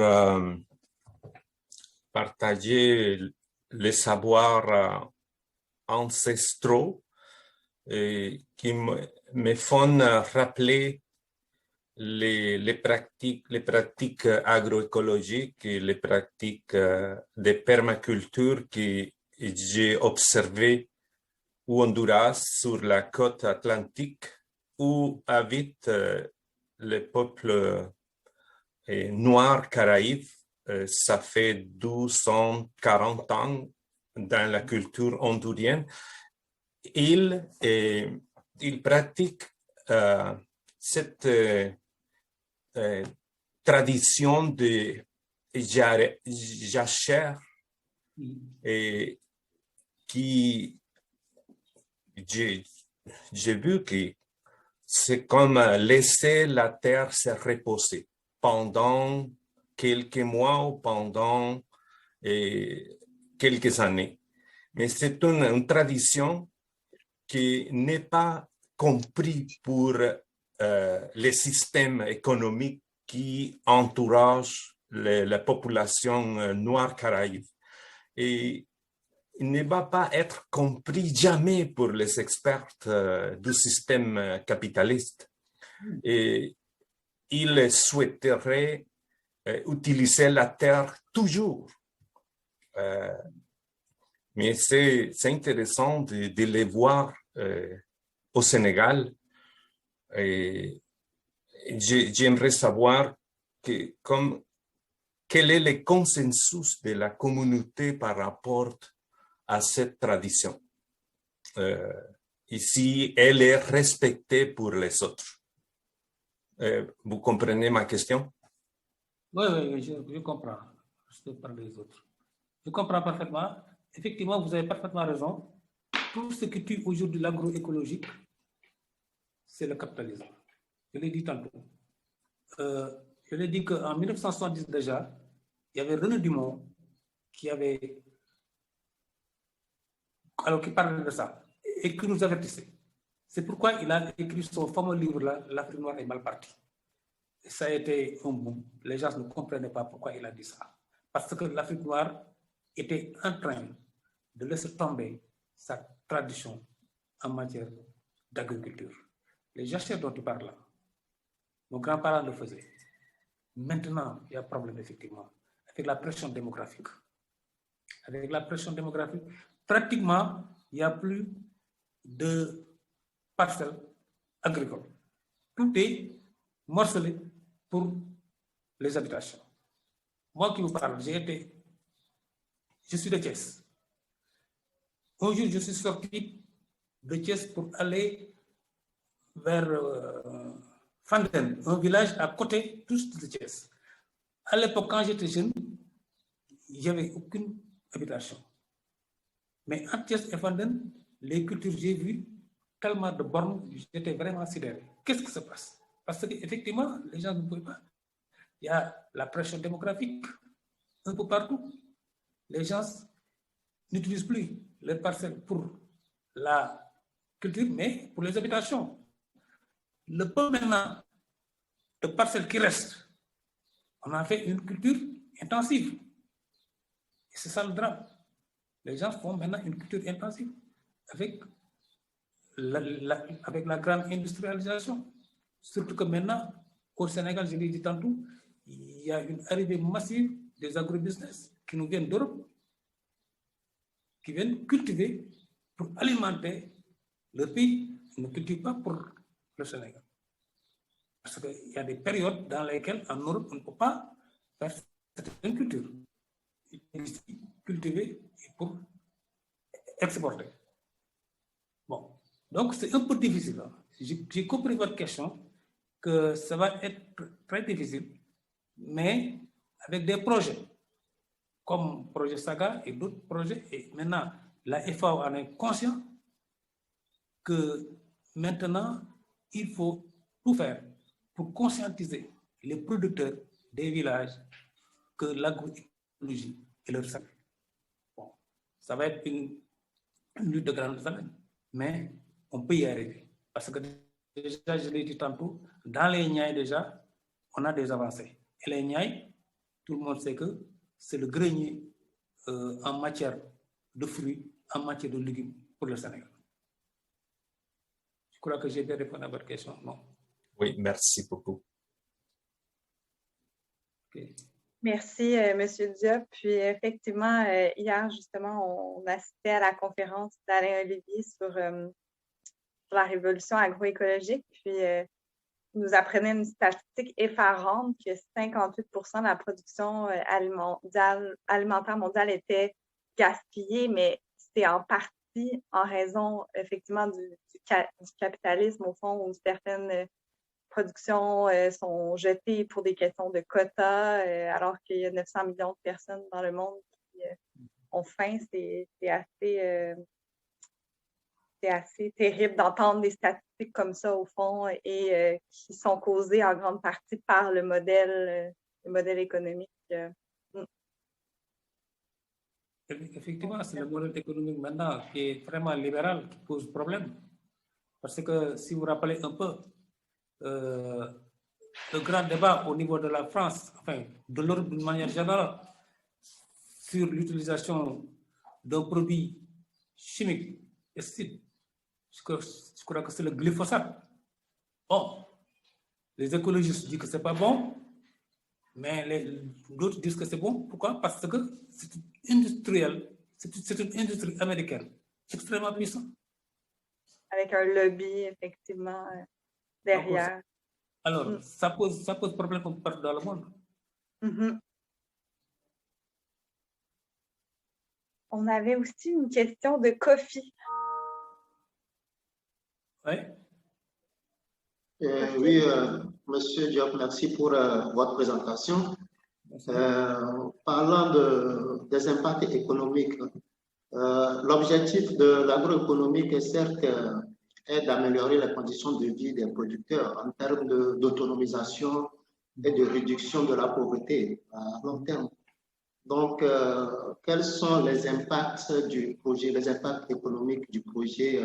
partager les savoirs ancestraux qui me font rappeler les pratiques agroécologiques et les pratiques de permaculture que j'ai observées au Honduras, sur la côte atlantique, où habitent les peuples noirs caraïbes. Ça fait 240 ans dans la culture hondurienne. Ils pratiquent cette tradition de jachère et qui j'ai vu que c'est comme laisser la terre se reposer pendant quelques mois ou pendant quelques années. Mais c'est une tradition qui n'est pas comprise pour les systèmes économiques qui entourent la population noire caraïbe. Et il ne va pas être compris jamais pour les experts du système capitaliste. Et ils souhaiteraient utiliser la terre toujours. Mais c'est intéressant de les voir au Sénégal. Et j'aimerais savoir quel est le consensus de la communauté par rapport à cette tradition. Et si elle est respectée pour les autres. Vous comprenez ma question? Oui, je comprends. Je parle des autres. Je comprends parfaitement. Effectivement, vous avez parfaitement raison. Tout ce qui tue aujourd'hui l'agroécologique, c'est le capitalisme. Je l'ai dit tantôt. Je l'ai dit qu'en 1970 déjà, il y avait René Dumont qui parlait de ça et qui nous avertissait. C'est pourquoi il a écrit son fameux livre-là, L'Afrique noire est mal partie. Ça a été un boom. Les gens ne comprenaient pas pourquoi il a dit ça. Parce que l'Afrique noire était en train de laisser tomber sa tradition en matière d'agriculture. Les jachères dont tu parles là, nos grands-parents le faisaient. Maintenant, il y a un problème effectivement avec la pression démographique. Avec la pression démographique, pratiquement, il n'y a plus de parcelles agricoles. Tout est morcelé pour les habitations. Moi qui vous parle, je suis de Thiès. Un jour, je suis sorti de Thiès pour aller vers Fandène, un village à côté tous de Thiès. À l'époque, quand j'étais jeune, il n'y avait aucune habitation. Mais en Thiès et Fandène, les cultures, j'ai vu tellement de bornes, j'étais vraiment sidéré. Qu'est-ce qui se passe? Parce qu'effectivement, les gens ne pouvaient pas. Il y a la pression démographique un peu partout. Les gens n'utilisent plus les parcelles pour la culture, mais pour les habitations. Le peu maintenant de parcelles qui restent, on a fait une culture intensive. Et c'est ça le drame. Les gens font maintenant une culture intensive avec la grande industrialisation. Surtout que maintenant, au Sénégal, je l'ai dit tantôt, il y a une arrivée massive des agrobusiness qui nous viennent d'Europe, qui viennent cultiver pour alimenter le pays. Ils ne cultivent pas pour le Sénégal. Parce qu'il y a des périodes dans lesquelles, en Europe, on ne peut pas faire certaines cultures. Cultiver pour exporter. Bon, donc c'est un peu difficile. J'ai compris votre question, que ça va être très difficile, mais avec des projets, comme Projet Saga et d'autres projets, et maintenant, la FAO en est conscient que maintenant, il faut tout faire pour conscientiser les producteurs des villages que l'agroécologie est leur salut. Bon, ça va être une lutte de grandes années, mais on peut y arriver. Parce que déjà, je l'ai dit tantôt, dans les Niayes déjà, on a des avancées. Et les Niayes, tout le monde sait que c'est le grenier en matière de fruits, en matière de légumes pour le Sénégal. Je crois que j'ai bien répondu à votre question, non? Oui, merci beaucoup. Okay. Merci, M. Diop. Puis effectivement, hier, justement, on assistait à la conférence d'Alain Olivier sur la révolution agroécologique. Puis, il nous apprenait une statistique effarante que 58% de la production alimentaire mondiale était gaspillée, mais c'est en partie en raison, effectivement, du capitalisme, au fond, où certaines productions sont jetées pour des questions de quotas, alors qu'il y a 900 millions de personnes dans le monde qui ont faim. C'est c'est assez terrible d'entendre des statistiques comme ça, au fond, et qui sont causées en grande partie par le modèle économique. Effectivement, c'est le modèle économique maintenant qui est vraiment libéral qui pose problème. Parce que si vous vous rappelez un peu, le grand débat au niveau de la France, enfin de l'Europe d'une manière générale, sur l'utilisation d'un produit chimique, pesticide, je crois que c'est le glyphosate. Bon, les écologistes disent que ce n'est pas bon, mais d'autres disent que c'est bon. Pourquoi? Parce que c'est industriel, c'est une industrie américaine extrêmement puissante. Avec un lobby, effectivement, derrière. Alors, ça pose problème partout dans le monde. Mm-hmm. On avait aussi une question de Kofi. Oui. Oui, Monsieur Diop, merci pour votre présentation. Parlant des impacts économiques, l'objectif de l'agroéconomique est certes d'améliorer les conditions de vie des producteurs en termes d'autonomisation et de réduction de la pauvreté à long terme. Donc, quels sont les impacts du projet, les impacts économiques du projet,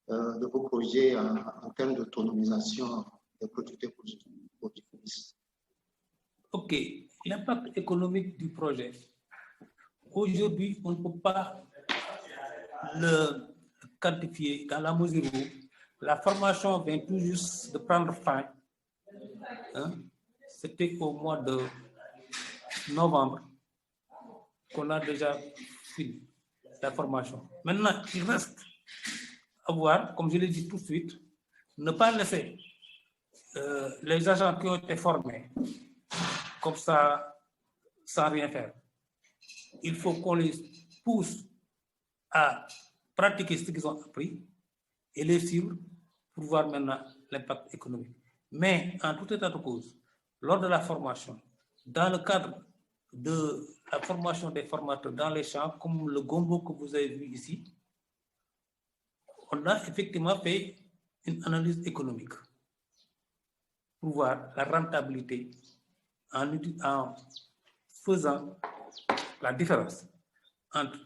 de vos projets en termes d'autonomisation des producteurs productifs? OK. L'impact économique du projet. Aujourd'hui, on ne peut pas le quantifier dans la mesure où la formation vient tout juste de prendre fin. Hein? C'était au mois de novembre qu'on a déjà fini la formation. Maintenant, il reste à voir, comme je l'ai dit tout de suite, ne pas laisser les agents qui ont été formés comme ça, sans rien faire. Il faut qu'on les pousse à pratiquer ce qu'ils ont appris et les suivre pour voir maintenant l'impact économique. Mais en tout état de cause, lors de la formation, dans le cadre de la formation des formateurs dans les champs, comme le gombo que vous avez vu ici, on a effectivement fait une analyse économique pour voir la rentabilité en faisant la différence entre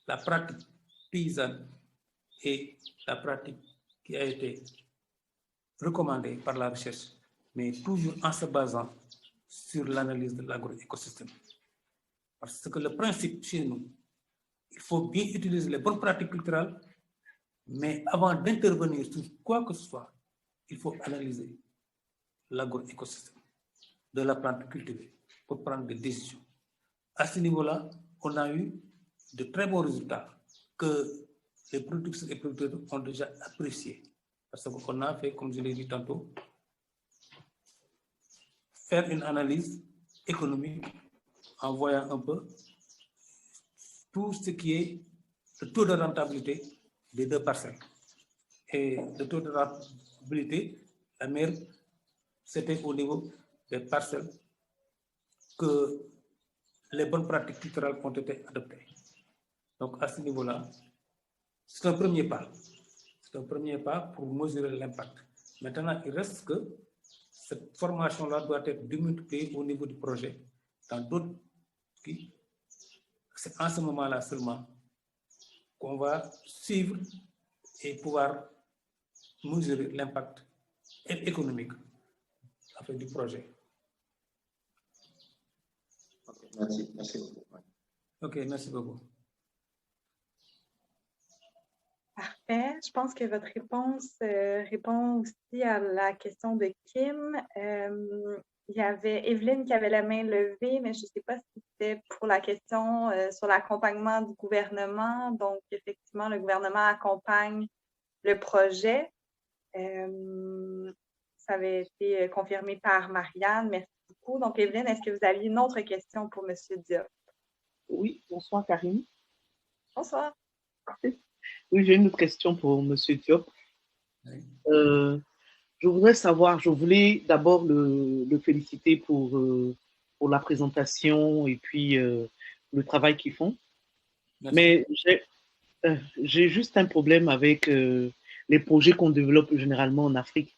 la pratique paysanne et la pratique qui a été recommandée par la recherche, mais toujours en se basant sur l'analyse de l'agroécosystème. Parce que le principe chez nous, il faut bien utiliser les bonnes pratiques culturelles, mais avant d'intervenir sur quoi que ce soit, il faut analyser l'agroécosystème de la plante cultivée pour prendre des décisions. À ce niveau-là, on a eu de très bons résultats que les producteurs et producteurs ont déjà appréciés. Parce qu'on a fait, comme je l'ai dit tantôt, faire une analyse économique en voyant un peu tout ce qui est le taux de rentabilité des deux parcelles. Et le taux de rentabilité, la meilleure, c'était au niveau des parcelles que les bonnes pratiques culturelles ont été adoptées. Donc, à ce niveau-là, c'est un premier pas. C'est un premier pas pour mesurer l'impact. Maintenant, il reste que cette formation-là doit être démultipliée au niveau du projet dans d'autres pays. C'est en ce moment-là seulement qu'on va suivre et pouvoir mesurer l'impact économique du projet. Okay, merci beaucoup. OK, merci beaucoup. Parfait. Je pense que votre réponse répond aussi à la question de Kim. Il y avait Evelyne qui avait la main levée, mais je ne sais pas si c'était pour la question sur l'accompagnement du gouvernement. Donc, effectivement, le gouvernement accompagne le projet. Ça avait été confirmé par Marianne. Merci beaucoup. Donc, Evelyne, est-ce que vous aviez une autre question pour M. Diop? Oui, bonsoir Karine. Bonsoir. Oui, j'ai une question pour M. Diop. Oui. Je voudrais savoir, je voulais d'abord le féliciter pour la présentation et puis le travail qu'ils font. Merci. Mais j'ai juste un problème avec les projets qu'on développe généralement en Afrique.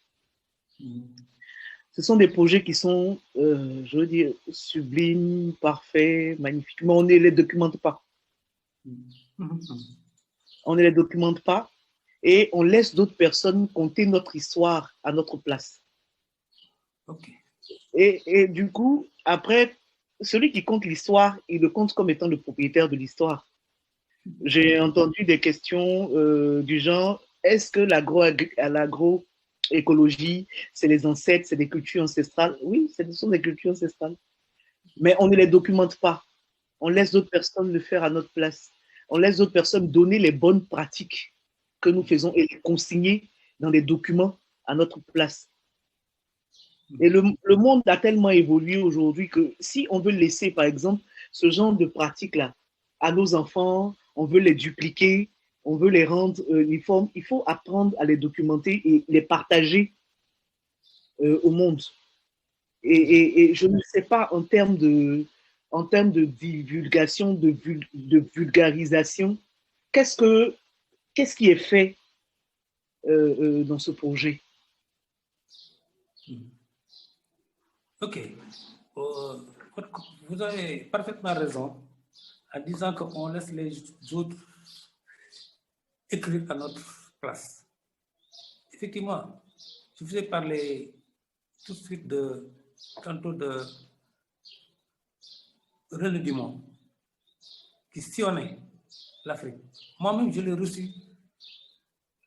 Ce sont des projets qui sont, je veux dire, sublimes, parfaits, magnifiques, mais on ne les documente pas. On ne les documente pas et on laisse d'autres personnes conter notre histoire à notre place. Ok. Et du coup, après, celui qui compte l'histoire, il le compte comme étant le propriétaire de l'histoire. J'ai entendu des questions du genre, est-ce que l'agroécologie, c'est les ancêtres, c'est des cultures ancestrales? Oui, ce sont des cultures ancestrales. Mais on ne les documente pas. On laisse d'autres personnes le faire à notre place. On laisse d'autres personnes donner les bonnes pratiques que nous faisons et les consigner dans des documents à notre place. Et le monde a tellement évolué aujourd'hui que si on veut laisser, par exemple, ce genre de pratiques-là à nos enfants, on veut les dupliquer, on veut les rendre uniformes, il faut apprendre à les documenter et les partager au monde. Et je ne sais pas en termes de divulgation, de vulgarisation, qu'est-ce qui est fait dans ce projet? Ok. Vous avez parfaitement raison en disant qu'on laisse les autres écrire à notre place. Effectivement, je vous ai parlé tout de suite tantôt de René Dumont qui sillonnait l'Afrique. Moi-même, je l'ai reçu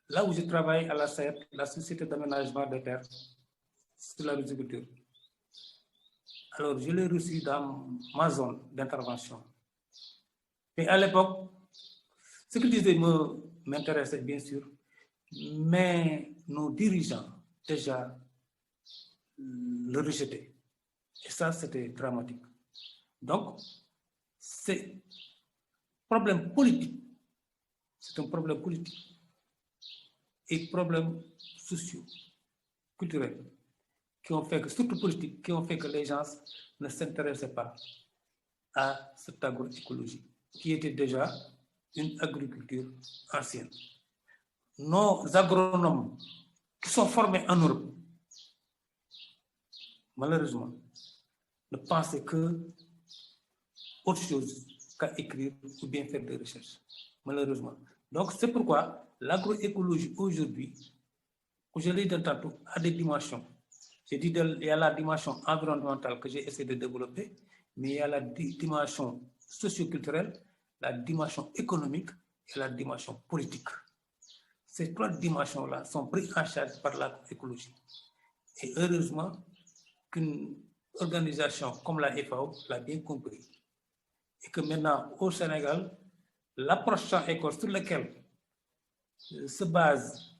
là où je travaille à la SAEP, la Société d'aménagement des terres sur la riziculture. Alors, je l'ai reçu dans ma zone d'intervention. Mais à l'époque, ce qu'il disait m'intéressait bien sûr, mais nos dirigeants déjà le rejetaient. Et ça, c'était dramatique. Donc, c'est un problème politique. C'est un problème politique et problème sociaux, culturels, qui ont fait que, surtout politiques, qui ont fait que les gens ne s'intéressaient pas à cette agroécologie, qui était déjà une agriculture ancienne. Nos agronomes qui sont formés en Europe, malheureusement, ne pensaient que autre chose qu'à écrire ou bien faire des recherches, malheureusement. Donc, c'est pourquoi l'agroécologie aujourd'hui, je l'ai dit tantôt, a des dimensions. J'ai dit qu'il y a la dimension environnementale que j'ai essayé de développer, mais il y a la dimension socioculturelle, la dimension économique et la dimension politique. Ces trois dimensions-là sont prises en charge par l'agroécologie. Et heureusement qu'une organisation comme la FAO l'a bien compris. Et que maintenant, au Sénégal, l'approche champ école sur laquelle se base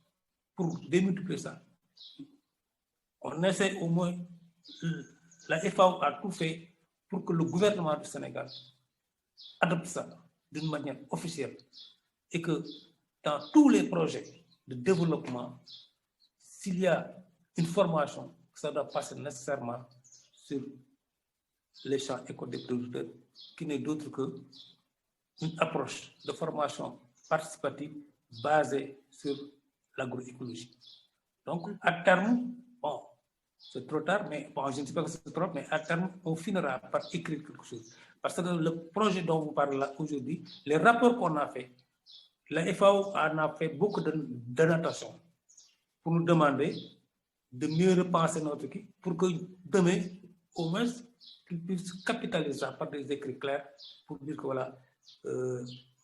pour démultiplier ça, on essaie au moins, la FAO a tout fait pour que le gouvernement du Sénégal adopte ça d'une manière officielle et que dans tous les projets de développement, s'il y a une formation, ça doit passer nécessairement sur les champs écoles des producteurs, qui n'est d'autre qu'une approche de formation participative basée sur l'agroécologie. Donc, à terme, bon, c'est trop tard, mais bon, je ne sais pas que c'est trop, mais à terme, on finira par écrire quelque chose. Parce que le projet dont vous parlez là aujourd'hui, les rapports qu'on a fait, la FAO en a fait beaucoup de notations pour nous demander de mieux repenser notre équipe pour que demain, au moins, qu'ils puissent capitaliser ça par des écrits clairs pour dire que voilà,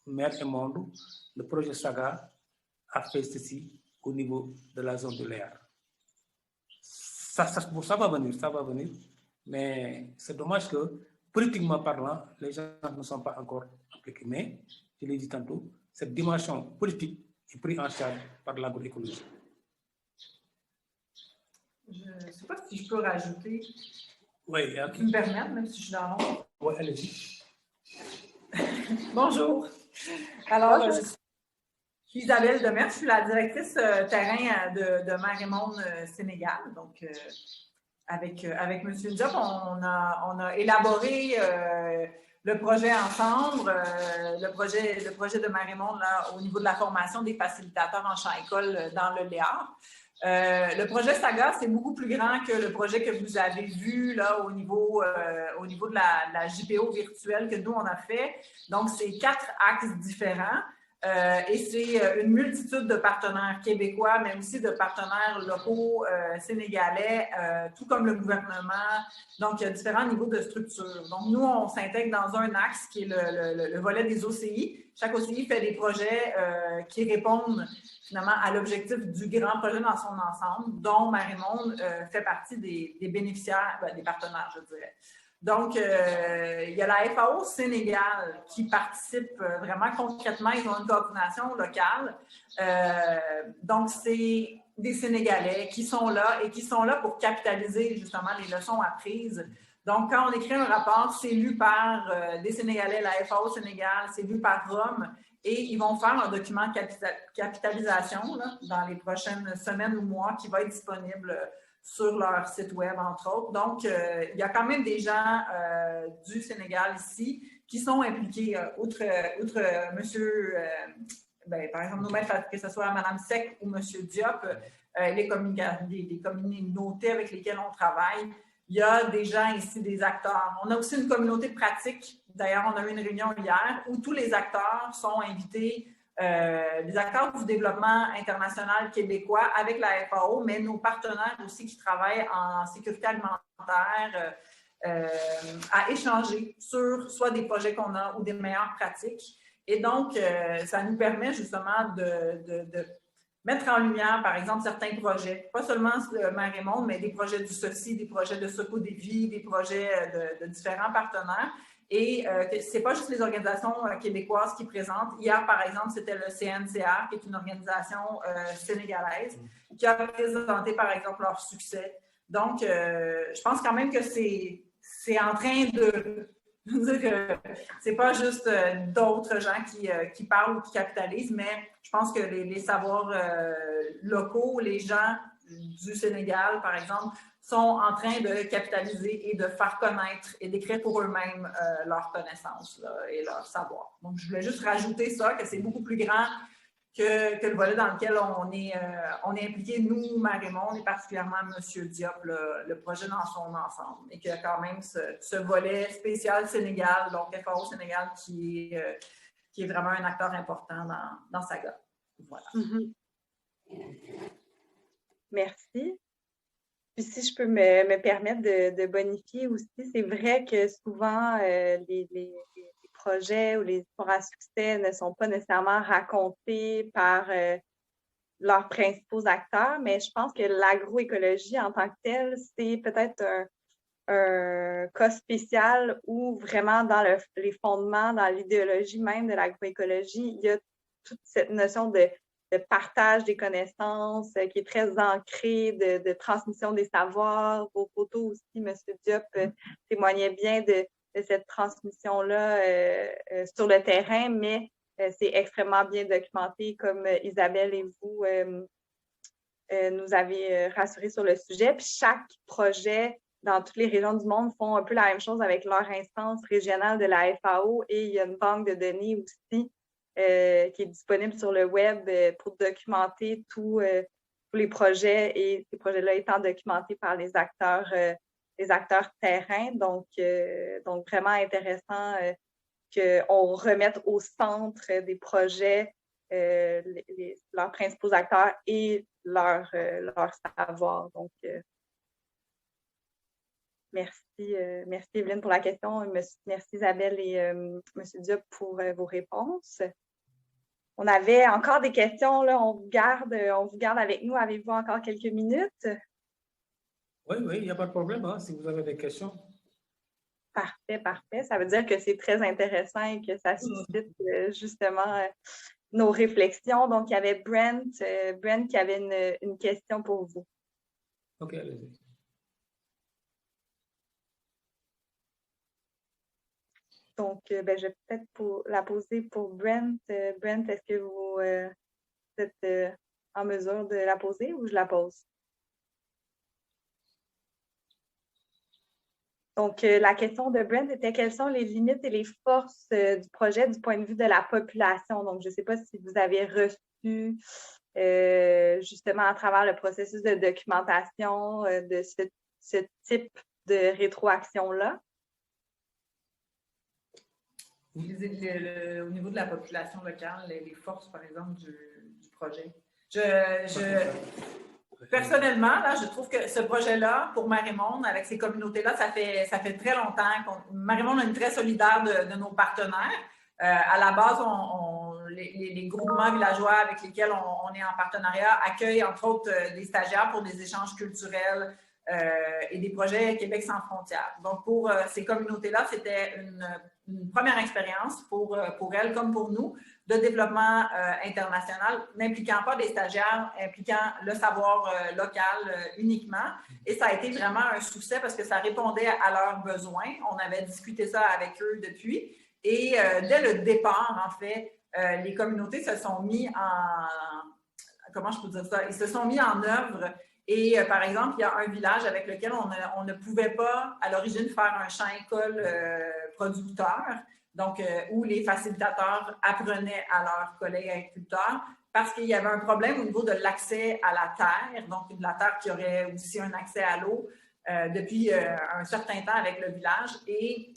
Mer et Monde, le projet Saga a fait ceci au niveau de la zone de l'air. Ça va venir, mais c'est dommage que, politiquement parlant, les gens ne sont pas encore impliqués. Mais, je l'ai dit tantôt, cette dimension politique est prise en charge par l'agroécologie. Je ne sais pas si je peux rajouter. Oui, tu me permets, même si je suis dans l'ombre. Oui, allez-y. Bonjour. Alors, je suis Isabelle Demers, je suis la directrice terrain de Mer et Monde Sénégal. Donc, avec M. Diop, on a élaboré le projet ensemble, le projet de Marie-Monde là, au niveau de la formation des facilitateurs en champ-école dans le Léard. Le projet Saga, c'est beaucoup plus grand que le projet que vous avez vu là, au niveau de la JPO virtuelle que nous, on a fait. Donc, c'est 4 axes différents. Et c'est une multitude de partenaires québécois, mais aussi de partenaires locaux sénégalais, tout comme le gouvernement. Donc, il y a différents niveaux de structure. Donc, nous, on s'intègre dans un axe qui est le volet des OCI. Chaque OCI fait des projets qui répondent finalement à l'objectif du grand projet dans son ensemble, dont Marie-Monde fait partie des bénéficiaires, des partenaires, je dirais. Donc, il y a la FAO Sénégal qui participe vraiment concrètement. Ils ont une coordination locale. Donc, c'est des Sénégalais qui sont là et qui sont là pour capitaliser justement les leçons apprises. Donc, quand on écrit un rapport, c'est lu par des Sénégalais, la FAO Sénégal, c'est lu par Rome et ils vont faire un document de capitalisation là, dans les prochaines semaines ou mois qui va être disponible sur leur site web, entre autres. Donc, il y a quand même des gens du Sénégal ici qui sont impliqués, outre monsieur, par exemple, nous-mêmes, que ce soit Mme Sec ou M. Diop, les communautés avec lesquelles on travaille. Il y a des gens ici, des acteurs. On a aussi une communauté pratique. D'ailleurs, on a eu une réunion hier où tous les acteurs sont invités, les acteurs du développement international québécois avec la FAO, mais nos partenaires aussi qui travaillent en sécurité alimentaire, à échanger sur soit des projets qu'on a ou des meilleures pratiques. Et donc, ça nous permet justement de mettre en lumière, par exemple, certains projets, pas seulement Marie-Monde, mais des projets du SOCI, des projets de Secours des Vies, des projets de différents partenaires. Et ce n'est pas juste les organisations québécoises qui présentent. Hier, par exemple, c'était le CNCR, qui est une organisation sénégalaise, qui a présenté, par exemple, leur succès. Donc, je pense quand même que c'est en train de... Je veux dire que c'est pas juste d'autres gens qui parlent ou qui capitalisent, mais je pense que les savoirs locaux, les gens du Sénégal, par exemple, sont en train de capitaliser et de faire connaître et d'écrire pour eux-mêmes leurs connaissances là, et leur savoir. Donc, je voulais juste rajouter ça, que c'est beaucoup plus grand que le volet dans lequel on est impliqué, nous, Marie-Monde, et particulièrement M. Diop, le projet dans son ensemble. Et qu'il y a quand même ce volet spécial Sénégal, donc FAO Sénégal, qui est vraiment un acteur important dans Saga. Voilà. Mm-hmm. Merci. Puis si je peux me permettre de bonifier aussi, c'est vrai que souvent, les projets ou les histoires à succès ne sont pas nécessairement racontés par leurs principaux acteurs, mais je pense que l'agroécologie en tant que telle, c'est peut-être un cas spécial où vraiment dans les fondements, dans l'idéologie même de l'agroécologie, il y a toute cette notion de partage des connaissances qui est très ancrée, de transmission des savoirs. Vos photos aussi, M. Diop témoignait bien de cette transmission-là sur le terrain, mais c'est extrêmement bien documenté, comme Isabelle et vous nous avez rassuré sur le sujet. Puis chaque projet dans toutes les régions du monde font un peu la même chose avec leur instance régionale de la FAO et il y a une banque de données aussi qui est disponible sur le web pour documenter tous les projets et ces projets-là étant documentés par les acteurs terrain. Donc vraiment intéressant qu'on remette au centre des projets leurs principaux acteurs et leur savoir. Donc, merci Evelyne pour la question. Merci Isabelle et M. Diop pour vos réponses. On avait encore des questions, là, on vous garde avec nous. Avez-vous encore quelques minutes? Oui, il n'y a pas de problème, hein, si vous avez des questions. Parfait. Ça veut dire que c'est très intéressant et que ça suscite justement nos réflexions. Donc, il y avait Brent qui avait une question pour vous. OK, allez-y. Donc, je vais peut-être la poser pour Brent. Brent, est-ce que vous êtes en mesure de la poser ou je la pose? Donc, la question de Brent était quelles sont les limites et les forces du projet du point de vue de la population? Donc, je ne sais pas si vous avez reçu justement à travers le processus de documentation de ce type de rétroaction-là. Au niveau de la population locale, les forces, par exemple, du projet. Personnellement, là, je trouve que ce projet-là, pour Marie-Monde, avec ces communautés-là, ça fait très longtemps Marie-Monde est très solidaire de nos partenaires. À la base, les groupements villageois avec lesquels on est en partenariat accueillent, entre autres, des stagiaires pour des échanges culturels et des projets Québec sans frontières. Donc, pour ces communautés-là, c'était une première expérience pour elles comme pour nous de développement international, n'impliquant pas des stagiaires, impliquant le savoir local uniquement. Et ça a été vraiment un succès parce que ça répondait à leurs besoins. On avait discuté ça avec eux depuis. Et dès le départ, en fait, les communautés se sont mis comment je peux dire ça? Ils se sont mis en œuvre. Et par exemple, il y a un village avec lequel on ne pouvait pas, à l'origine, faire un champ-école producteur, donc où les facilitateurs apprenaient à leurs collègues agriculteurs, parce qu'il y avait un problème au niveau de l'accès à la terre, donc de la terre qui aurait aussi un accès à l'eau depuis un certain temps avec le village. Et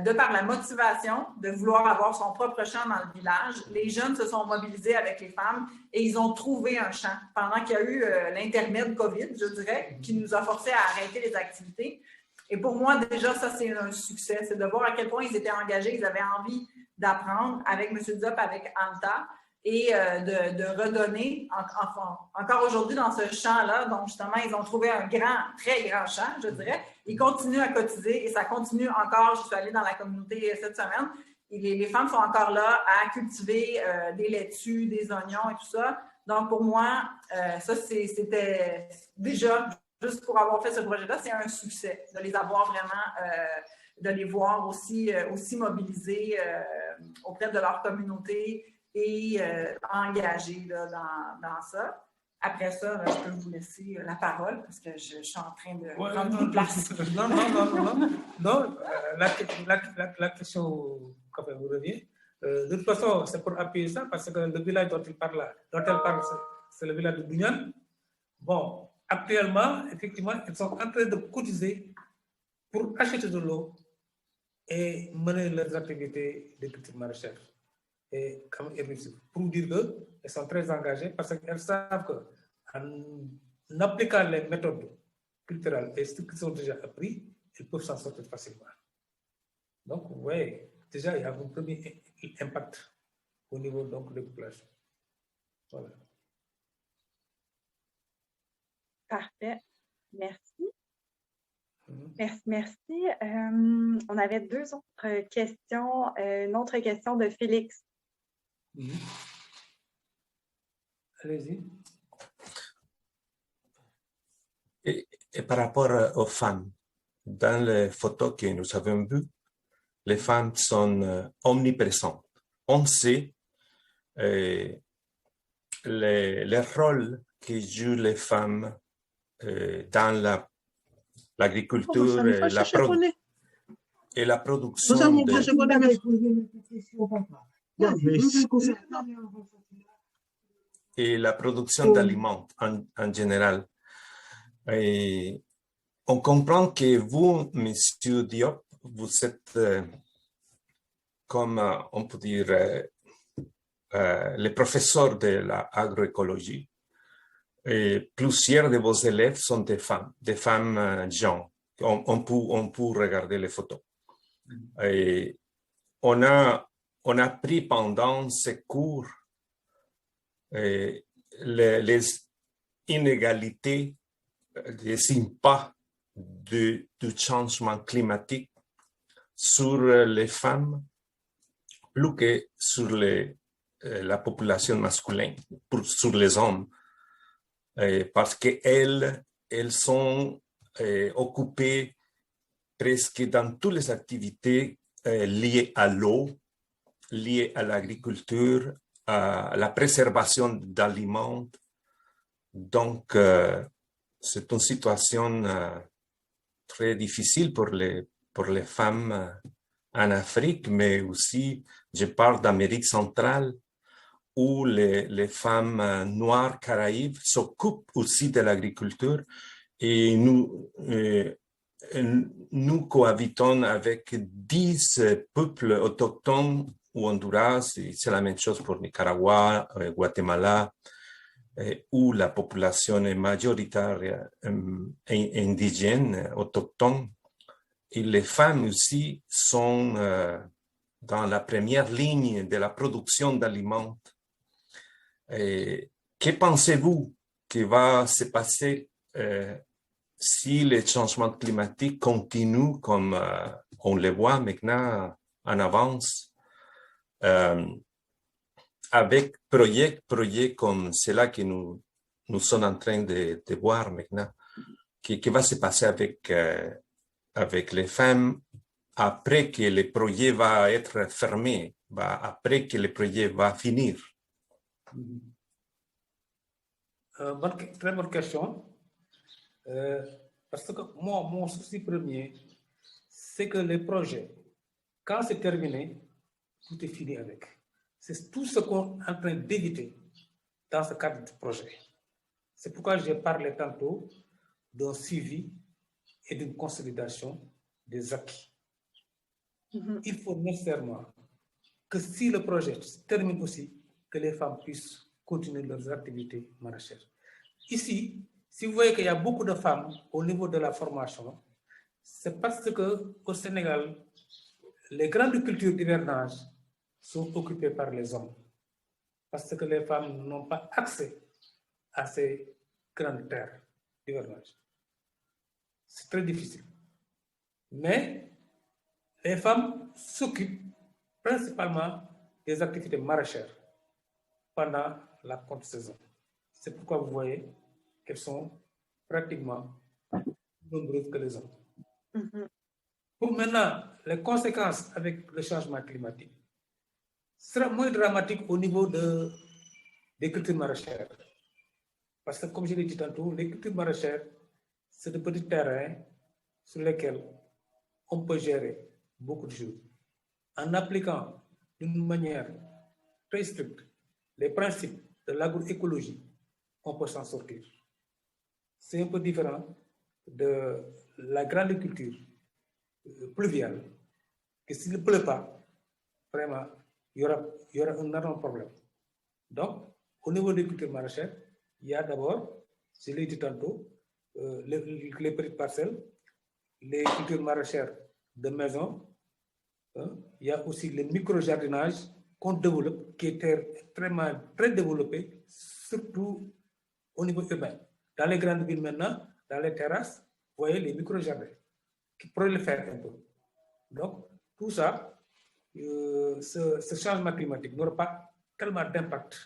de par la motivation de vouloir avoir son propre champ dans le village, les jeunes se sont mobilisés avec les femmes et ils ont trouvé un champ. Pendant qu'il y a eu l'intermède COVID, je dirais, qui nous a forcés à arrêter les activités. Et pour moi, déjà, ça, c'est un succès. C'est de voir à quel point ils étaient engagés, ils avaient envie d'apprendre avec M. Diop, avec Anta, et de redonner encore aujourd'hui dans ce champ-là. Donc, justement, ils ont trouvé un très grand champ, je dirais. Ils continuent à cotiser et ça continue encore. Je suis allée dans la communauté cette semaine. Et les femmes sont encore là à cultiver des laitues, des oignons et tout ça. Donc, pour moi, ça, c'était déjà, juste pour avoir fait ce projet-là, c'est un succès de les avoir vraiment, de les voir aussi mobilisés auprès de leur communauté et engagés là, dans ça. Après ça, je peux vous laisser la parole parce que je suis en train de prendre beaucoup de place. Non, la question, quand vous revient, de toute façon, c'est pour appuyer ça parce que le village dont elle parle, c'est le village de Bugnan. Bon, actuellement, effectivement, ils sont en train de cotiser pour acheter de l'eau et mener leurs activités de culture maraîchère. Et comme pour dire qu'elles sont très engagées parce qu'elles savent qu'en appliquant les méthodes culturelles et ce qu'ils ont déjà appris, ils peuvent s'en sortir facilement. Donc, oui, déjà, il y a un premier impact au niveau donc, des populations. Voilà. Parfait. Merci. Merci. On avait deux autres questions. Une autre question de Félix. Allez-y. Et par rapport aux femmes, dans les photos que nous avons vues, les femmes sont omniprésentes. On sait les rôles que jouent les femmes dans l'agriculture et la production et la production d'aliments en général. Et on comprend que vous, Monsieur Diop, vous êtes, comme on peut dire, le professeur de l'agroécologie. Et plusieurs de vos élèves sont des femmes jeunes. On peut regarder les photos. Et on a pris pendant ces cours les inégalités, les impacts du changement climatique sur les femmes plus que sur la population masculine, sur les hommes, parce qu'elles sont occupées presque dans toutes les activités liées à l'eau, liées à l'agriculture, à la préservation d'aliments. Donc, c'est une situation très difficile pour les pour les femmes en Afrique, mais aussi je parle d'Amérique centrale, où les femmes noires caraïbes s'occupent aussi de l'agriculture et nous cohabitons avec 10 peuples autochtones au Honduras, et c'est la même chose pour Nicaragua, Guatemala, où la population est majoritaire indigène, autochtone. Et les femmes aussi sont dans la première ligne de la production d'aliments. Que pensez-vous qui va se passer si les changements climatiques continuent comme on le voit maintenant en avance, avec projets comme cela que nous sommes en train de voir maintenant? Qui va se passer avec les femmes après que le projet va être fermé, après que le projet va finir? Très bonne question. Parce que moi, mon souci premier, c'est que les projets, quand c'est terminé, tout est fini avec. C'est tout ce qu'on est en train d'éviter dans ce cadre du projet. C'est pourquoi j'ai parlé tantôt d'un suivi et d'une consolidation des acquis. Il faut nécessairement que si le projet se termine aussi, que les femmes puissent continuer leurs activités maraîchères. Ici, si vous voyez qu'il y a beaucoup de femmes au niveau de la formation, c'est parce qu'au Sénégal, les grandes cultures d'hivernage sont occupées par les hommes. Parce que les femmes n'ont pas accès à ces grandes terres d'hivernage. C'est très difficile. Mais les femmes s'occupent principalement des activités maraîchères pendant la contre-saison. C'est pourquoi vous voyez qu'elles sont pratiquement plus nombreuses que les hommes. Pour maintenant, les conséquences avec le changement climatique sera moins dramatique au niveau des cultures maraîchères. Parce que, comme je l'ai dit tantôt, les cultures maraîchères, c'est de petits terrains sur lesquels on peut gérer beaucoup de choses. En appliquant d'une manière très stricte les principes de l'agroécologie, on peut s'en sortir. C'est un peu différent de la grande culture pluviale, que s'il ne pleut pas, vraiment, il y aura un énorme problème. Donc, au niveau des cultures maraîchères, il y a d'abord, je l'ai dit tantôt, les petites parcelles, les cultures maraîchères de maison. Il y a aussi le micro-jardinage qu'on développe, qui est très développé, surtout au niveau urbain. Dans les grandes villes maintenant, dans les terrasses, vous voyez les micro-jardins qui prolifèrent un peu. Donc, tout ça, ce changement climatique n'aura pas tellement d'impact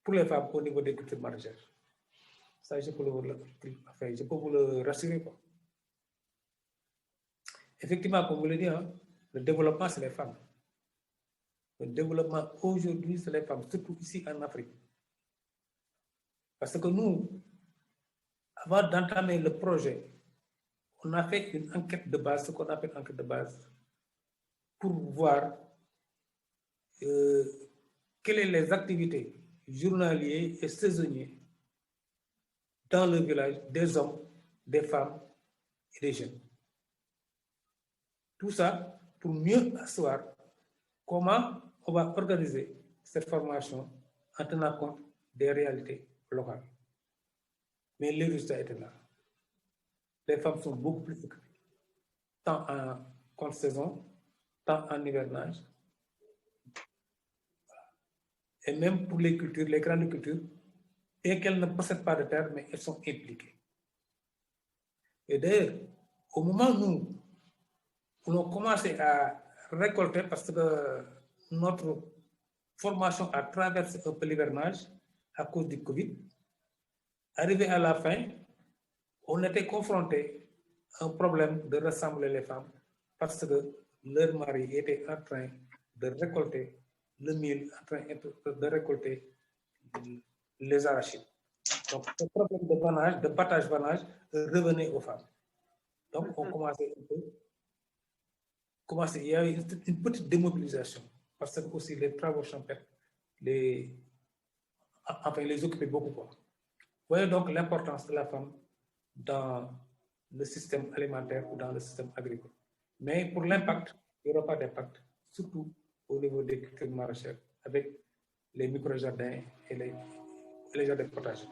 pour les femmes au niveau des cultures maraîchères. Ça, je peux vous le rassurer, quoi. Effectivement, comme vous le dites, le développement, c'est les femmes. Le développement aujourd'hui, c'est les femmes, surtout ici en Afrique. Parce que nous, avant d'entamer le projet, on a fait une enquête de base, ce qu'on appelle une enquête de base, pour voir quelles sont les activités journalières et saisonnières dans le village des hommes, des femmes et des jeunes. Tout ça pour mieux asseoir comment on va organiser cette formation en tenant compte des réalités locales. Mais les résultats étaient là. Les femmes sont beaucoup plus occupées, tant en contre-saison, tant en hivernage. Et même pour les cultures, les grandes cultures, et qu'elles ne possèdent pas de terre, mais elles sont impliquées. Et d'ailleurs, au moment où on a commencé à récolter, parce que notre formation a traversé un peu l'hivernage à cause du Covid, arrivé à la fin, on était confronté à un problème de rassembler les femmes parce que leur mari était en train de récolter le mil, en train de récolter les arachides. Donc, ce problème de battage-vanage revenait aux femmes. Donc, on commençait un peu commencé, il y a une petite démobilisation parce que aussi les travaux champêtres, les occupaient beaucoup. Quoi. Vous voyez donc l'importance de la femme dans le système alimentaire ou dans le système agricole. Mais pour l'impact, il n'y aura pas d'impact, surtout au niveau des cultures maraîchères, avec les micro-jardins et les jardins potagers.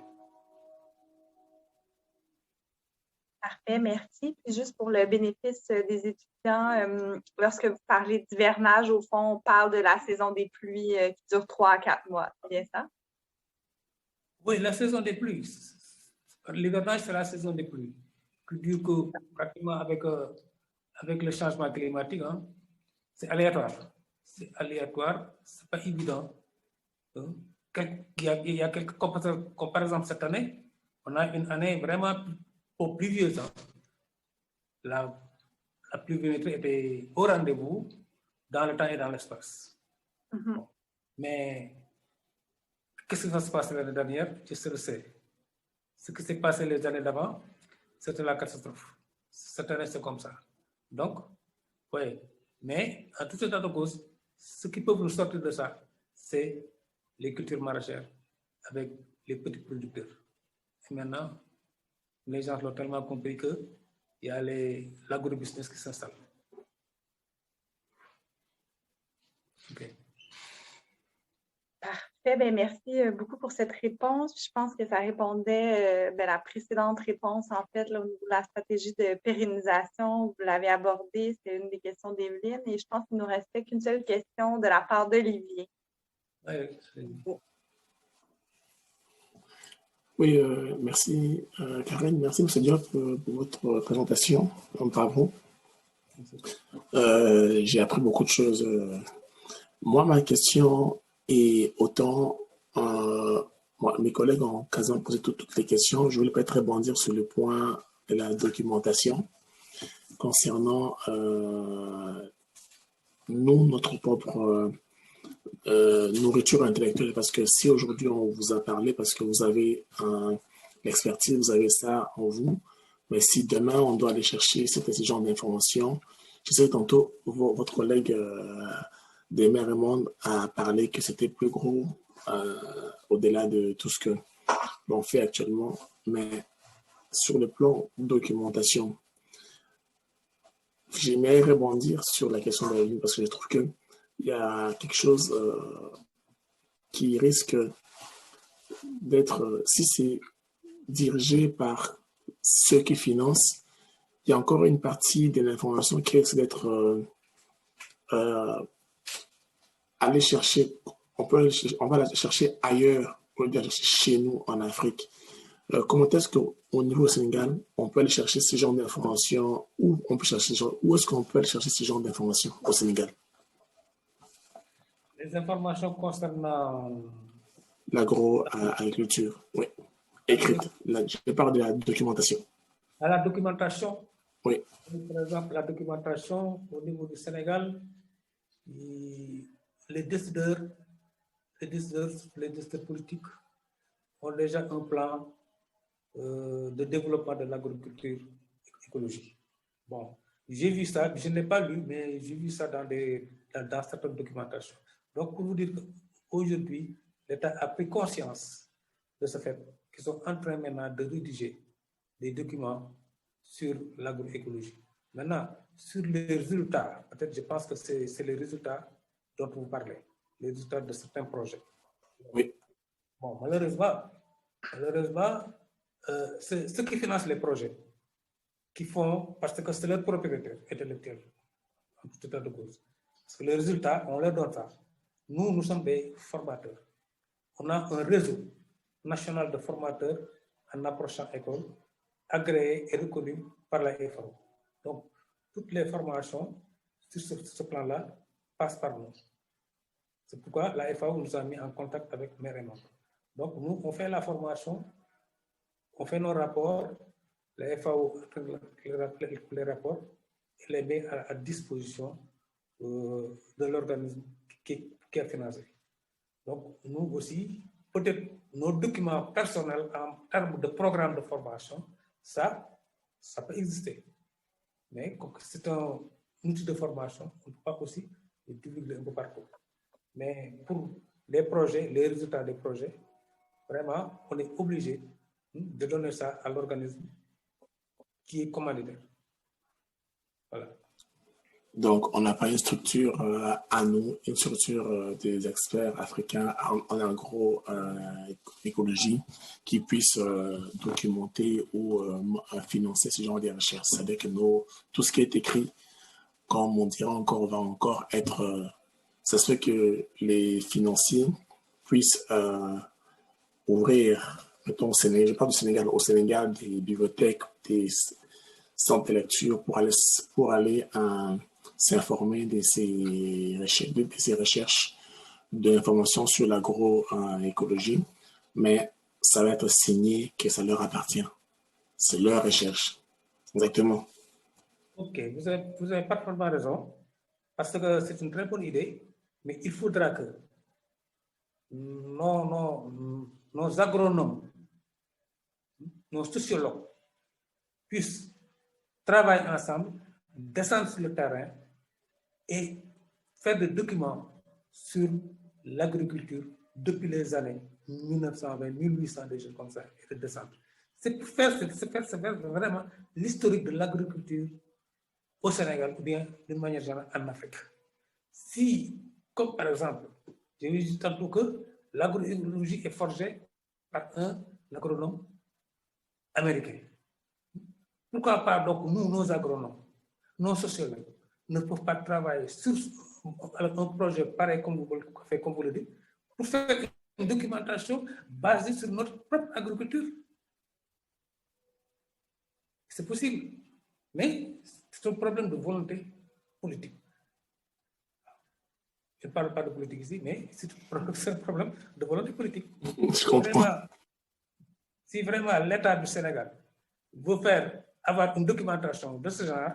Parfait, merci. Puis juste pour le bénéfice des étudiants, lorsque vous parlez d'hivernage, au fond, on parle de la saison des pluies qui dure 3 à 4 mois, c'est bien ça? Oui, la saison des pluies. L'hivernage, c'est la saison des pluies, qui dure que pratiquement avec le changement climatique, hein, c'est aléatoire. C'est aléatoire, c'est pas évident. Hein. Il y a quelques comme par exemple cette année, on a une année vraiment pluvieuse. Hein. La pluviométrie était au rendez-vous dans le temps et dans l'espace. Mm-hmm. Mais qu'est-ce qui va se passer l'année dernière? Je le sais. Ce qui s'est passé les années d'avant, c'était la catastrophe. Cette année, c'est comme ça. Donc, oui. Mais en tout état de cause, ce qui peut nous sortir de ça, c'est les cultures maraîchères avec les petits producteurs. Et maintenant, les gens l'ont tellement compris qu'il y a l'agrobusiness qui s'installe. Okay. Parfait, bien, merci beaucoup pour cette réponse. Je pense que ça répondait la précédente réponse, en fait, là, au niveau de la stratégie de pérennisation. Vous l'avez abordée, c'est une des questions d'Evelyne, et je pense qu'il ne nous restait qu'une seule question de la part d'Olivier. Oui, merci Karen, merci M. Diop pour votre présentation. Bravo. J'ai appris beaucoup de choses. Moi, ma question est autant, mes collègues ont quasiment posé toutes les questions. Je voulais peut-être rebondir sur le point de la documentation concernant notre propre nourriture intellectuelle, parce que si aujourd'hui on vous a parlé parce que vous avez l'expertise, vous avez ça en vous, mais si demain on doit aller chercher ce genre d'informations, je sais que tantôt votre collègue des Mers et Monde a parlé que c'était plus gros au-delà de tout ce que l'on fait actuellement, mais sur le plan documentation, j'aimerais rebondir sur la question de la ligne parce que je trouve que il y a quelque chose qui risque d'être, si c'est dirigé par ceux qui financent, il y a encore une partie de l'information qui risque d'être aller chercher, on va la chercher ailleurs, on va la chercher chez nous en Afrique. Comment est-ce qu'au niveau du Sénégal, on peut aller chercher ce genre d'informations, où est-ce qu'on peut aller chercher ce genre d'informations au Sénégal? Les informations concernant l'agroagriculture, oui, écrite. Je parle de la documentation. À la documentation? Oui. Par exemple, la documentation au niveau du Sénégal, les décideurs politiques ont déjà un plan de développement de l'agriculture écologique. Bon, j'ai vu ça, je ne l'ai pas lu, mais j'ai vu ça dans certaines documentations. Donc, pour vous dire qu'aujourd'hui, l'État a pris conscience de ce fait qu'ils sont en train maintenant de rédiger des documents sur l'agroécologie. Maintenant, sur les résultats, peut-être je pense que c'est les résultats dont vous parlez, les résultats de certains projets. Oui. Bon, malheureusement, c'est ceux qui financent les projets, qui font, parce que c'est leur propriétaire intellectuel, en tout état de cause. Parce que les résultats, on leur donne ça. Nous sommes des formateurs. On a un réseau national de formateurs en approchant école, agréé et reconnu par la FAO. Donc, toutes les formations sur ce plan-là passent par nous. C'est pourquoi la FAO nous a mis en contact avec Mers et Monde. Donc, nous, on fait la formation, on fait nos rapports, la FAO les rapports et les met à disposition de l'organisme qui a financé. Donc, nous aussi, peut-être nos documents personnels en termes de programme de formation, ça peut exister. Mais c'est outil de formation, on ne peut pas aussi le divulguer un peu partout. Mais pour les projets, les résultats des projets, vraiment, on est obligé de donner ça à l'organisme qui est commanditaire. Voilà. Donc, on n'a pas une structure à nous, une structure des experts africains en agroécologie qui puisse documenter ou financer ce genre de recherches. C'est-à-dire que tout ce qui est écrit, comme on dira encore, va encore être... ça serait que les financiers puissent ouvrir, mettons au Sénégal, je parle du Sénégal, au Sénégal, des bibliothèques, des centres de lecture pour aller s'informer de ces recherches de l'information sur l'agroécologie, mais ça va être signé que ça leur appartient. C'est leur recherche. Exactement. Ok, vous avez parfaitement raison, parce que c'est une très bonne idée, mais il faudra que nos agronomes, nos sociologues puissent travailler ensemble, descendre sur le terrain et faire des documents sur l'agriculture depuis les années 1920, 1800, des choses comme ça, et de descendre. C'est pour faire vraiment l'historique de l'agriculture au Sénégal ou bien d'une manière générale en Afrique. Si, comme par exemple, j'ai dit tantôt que l'agroécologie est forgée par un agronome américain. Pourquoi pas donc nous, nos agronomes, nos sociologues, ne peuvent pas travailler sur un projet pareil comme vous le dites, pour faire une documentation basée sur notre propre agriculture? C'est possible, mais c'est un problème de volonté politique. Je ne parle pas de politique ici, mais c'est un problème de volonté politique. Je comprends. Si vraiment l'État du Sénégal veut avoir une documentation de ce genre,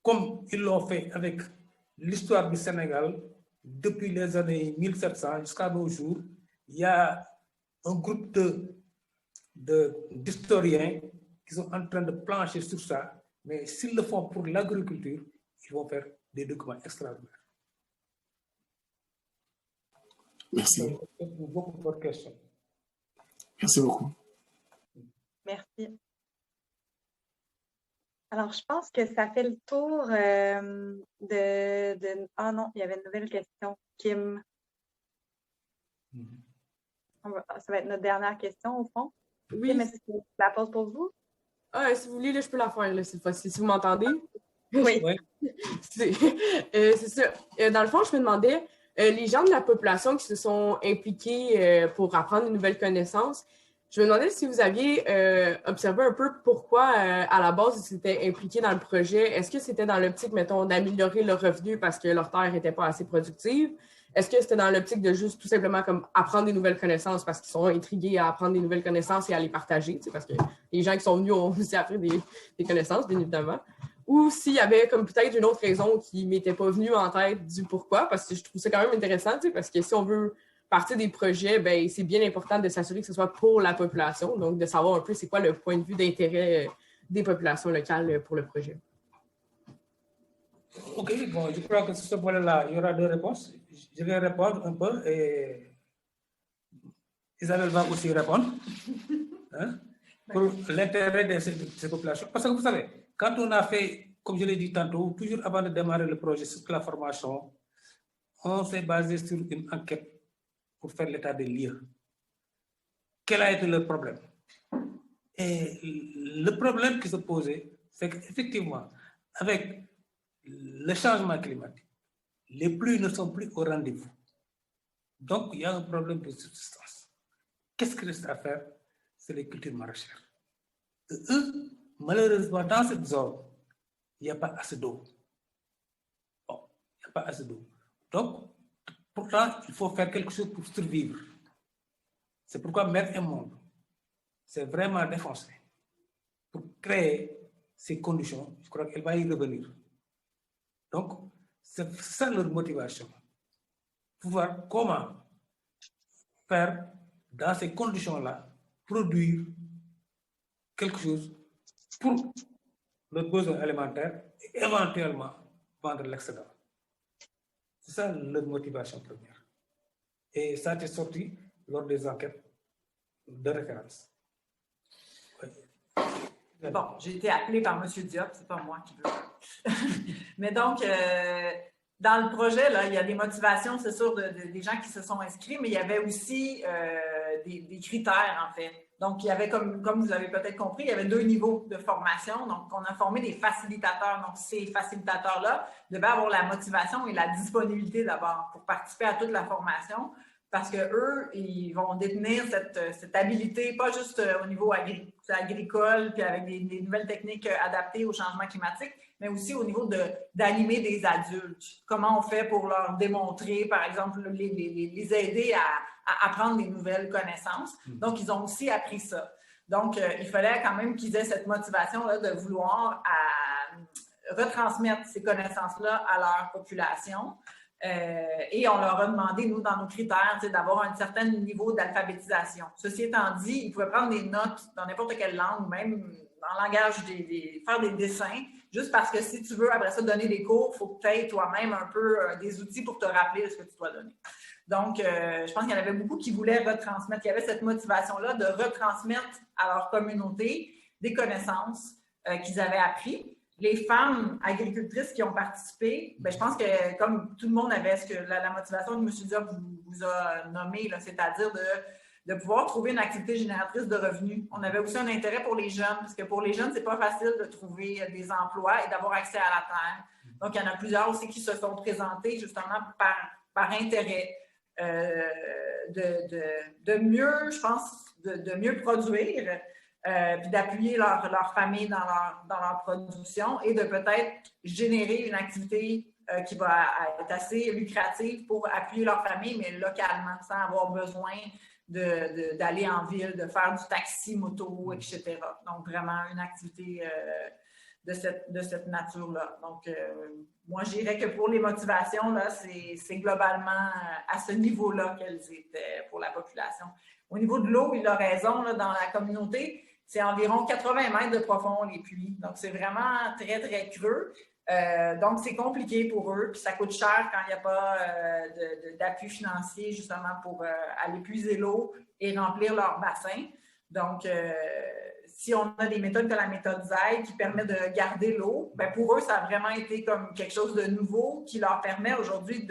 comme ils l'ont fait avec l'histoire du Sénégal depuis les années 1700 jusqu'à nos jours, il y a un groupe d'historiens qui sont en train de plancher sur ça, mais s'ils le font pour l'agriculture, ils vont faire des documents extraordinaires. Merci. Merci beaucoup pour votre question. Merci beaucoup. Merci. Alors, je pense que ça fait le tour Ah non, il y avait une nouvelle question. Kim. Ça va être notre dernière question, au fond. Oui. Kim, est-ce que je la pose pour vous? Ah, si vous voulez, là, je peux la faire là, cette fois-ci, si vous m'entendez. Oui. C'est ça. Dans le fond, je me demandais, les gens de la population qui se sont impliqués pour apprendre de nouvelles connaissances, je me demandais si vous aviez observé un peu pourquoi, à la base, ils s'étaient impliqués dans le projet. Est-ce que c'était dans l'optique, mettons, d'améliorer leur revenu parce que leur terre n'était pas assez productive? Est-ce que c'était dans l'optique de juste tout simplement comme apprendre des nouvelles connaissances parce qu'ils sont intrigués à apprendre des nouvelles connaissances et à les partager? Parce que les gens qui sont venus ont aussi appris des connaissances, bien évidemment. Ou s'il y avait comme peut-être une autre raison qui ne m'était pas venue en tête du pourquoi, parce que je trouve ça quand même intéressant, parce que si on veut partir des projets, ben, c'est bien important de s'assurer que ce soit pour la population, donc de savoir un peu c'est quoi le point de vue d'intérêt des populations locales pour le projet. Ok, bon, je crois que sur ce point-là, il y aura deux réponses. Je vais répondre un peu et Isabelle va aussi répondre pour l'intérêt de ces populations. Parce que vous savez, quand on a fait, comme je l'ai dit tantôt, toujours avant de démarrer le projet sur la formation, on s'est basé sur une enquête pour faire l'état des lieux. Quel a été le problème? Et le problème qui se posait, c'est qu'effectivement, avec le changement climatique, les pluies ne sont plus au rendez-vous. Donc, il y a un problème de subsistance. Qu'est-ce qu'il reste à faire? C'est les cultures maraîchères. Eux, malheureusement, dans cette zone, il n'y a pas assez d'eau. Bon, il n'y a pas assez d'eau. Donc, pourtant, il faut faire quelque chose pour survivre. C'est pourquoi Mère et Monde s'est vraiment défoncé pour créer ces conditions. Je crois qu'elle va y revenir. Donc, c'est ça leur motivation. Pour voir comment faire, dans ces conditions-là, produire quelque chose pour nos besoins alimentaires et éventuellement vendre l'excédent. C'est ça leur motivation première. Et ça a été sorti lors des enquêtes de référence. Oui. Bon, j'ai été appelée par M. Diop, c'est pas moi qui veux. Mais donc, dans le projet, là, il y a des motivations, c'est sûr, des gens qui se sont inscrits, mais il y avait aussi des critères, en fait. Donc, il y avait, comme vous avez peut-être compris, il y avait 2 niveaux de formation. Donc, on a formé des facilitateurs. Donc, ces facilitateurs-là devaient avoir la motivation et la disponibilité d'abord pour participer à toute la formation, parce qu'eux, ils vont détenir cette habilité, pas juste au niveau agricole, puis avec des nouvelles techniques adaptées au changement climatique, mais aussi au niveau d'animer des adultes. Comment on fait pour leur démontrer, par exemple, les aider à apprendre des nouvelles connaissances. Donc, ils ont aussi appris ça. Donc, il fallait quand même qu'ils aient cette motivation-là de vouloir retransmettre ces connaissances-là à leur population. Et on leur a demandé, nous, dans nos critères, d'avoir un certain niveau d'alphabétisation. Ceci étant dit, ils pouvaient prendre des notes dans n'importe quelle langue, même en langage, faire des dessins, juste parce que si tu veux, après ça, donner des cours, il faut que tu aies toi-même un peu des outils pour te rappeler de ce que tu dois donner. Donc, je pense qu'il y en avait beaucoup qui voulaient retransmettre, il y avait cette motivation-là de retransmettre à leur communauté des connaissances qu'ils avaient apprises. Les femmes agricultrices qui ont participé, bien, je pense que comme tout le monde avait la motivation que M. Diop vous a nommé, c'est-à-dire de pouvoir trouver une activité génératrice de revenus. On avait aussi un intérêt pour les jeunes, parce que pour les jeunes, c'est pas facile de trouver des emplois et d'avoir accès à la terre. Donc, il y en a plusieurs aussi qui se sont présentés justement par intérêt de mieux, je pense, de mieux produire, puis d'appuyer leur famille dans leur production et de peut-être générer une activité qui va être assez lucrative pour appuyer leur famille, mais localement, sans avoir besoin d'aller en ville, de faire du taxi, moto, etc. Donc, vraiment une activité de cette nature-là. Donc, moi, je dirais que pour les motivations, là, c'est globalement à ce niveau-là qu'elles étaient pour la population. Au niveau de l'eau, il a raison, là, dans la communauté, c'est environ 80 mètres de profond, les puits. Donc, c'est vraiment très, très creux. Donc, c'est compliqué pour eux, puis ça coûte cher quand il n'y a pas d'appui financier, justement, pour aller puiser l'eau et remplir leur bassin. Donc, si on a des méthodes comme la méthode ZEIG qui permet de garder l'eau, bien, pour eux, ça a vraiment été comme quelque chose de nouveau qui leur permet aujourd'hui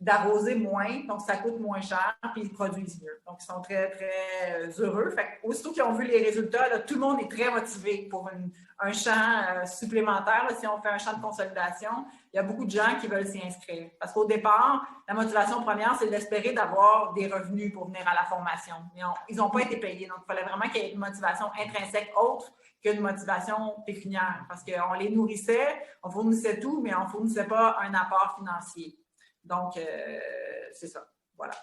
d'arroser moins, donc ça coûte moins cher, puis ils produisent mieux. Donc, ils sont très, très heureux. Fait qu'aussitôt qu'ils ont vu les résultats, là, tout le monde est très motivé pour un champ supplémentaire. Là, si on fait un champ de consolidation, il y a beaucoup de gens qui veulent s'y inscrire. Parce qu'au départ, la motivation première, c'est d'espérer d'avoir des revenus pour venir à la formation. Mais ils n'ont pas été payés. Donc, il fallait vraiment qu'il y ait une motivation intrinsèque autre qu'une motivation pécuniaire. Parce qu'on les nourrissait, on fournissait tout, mais on ne fournissait pas un apport financier. Donc, c'est ça. Voilà.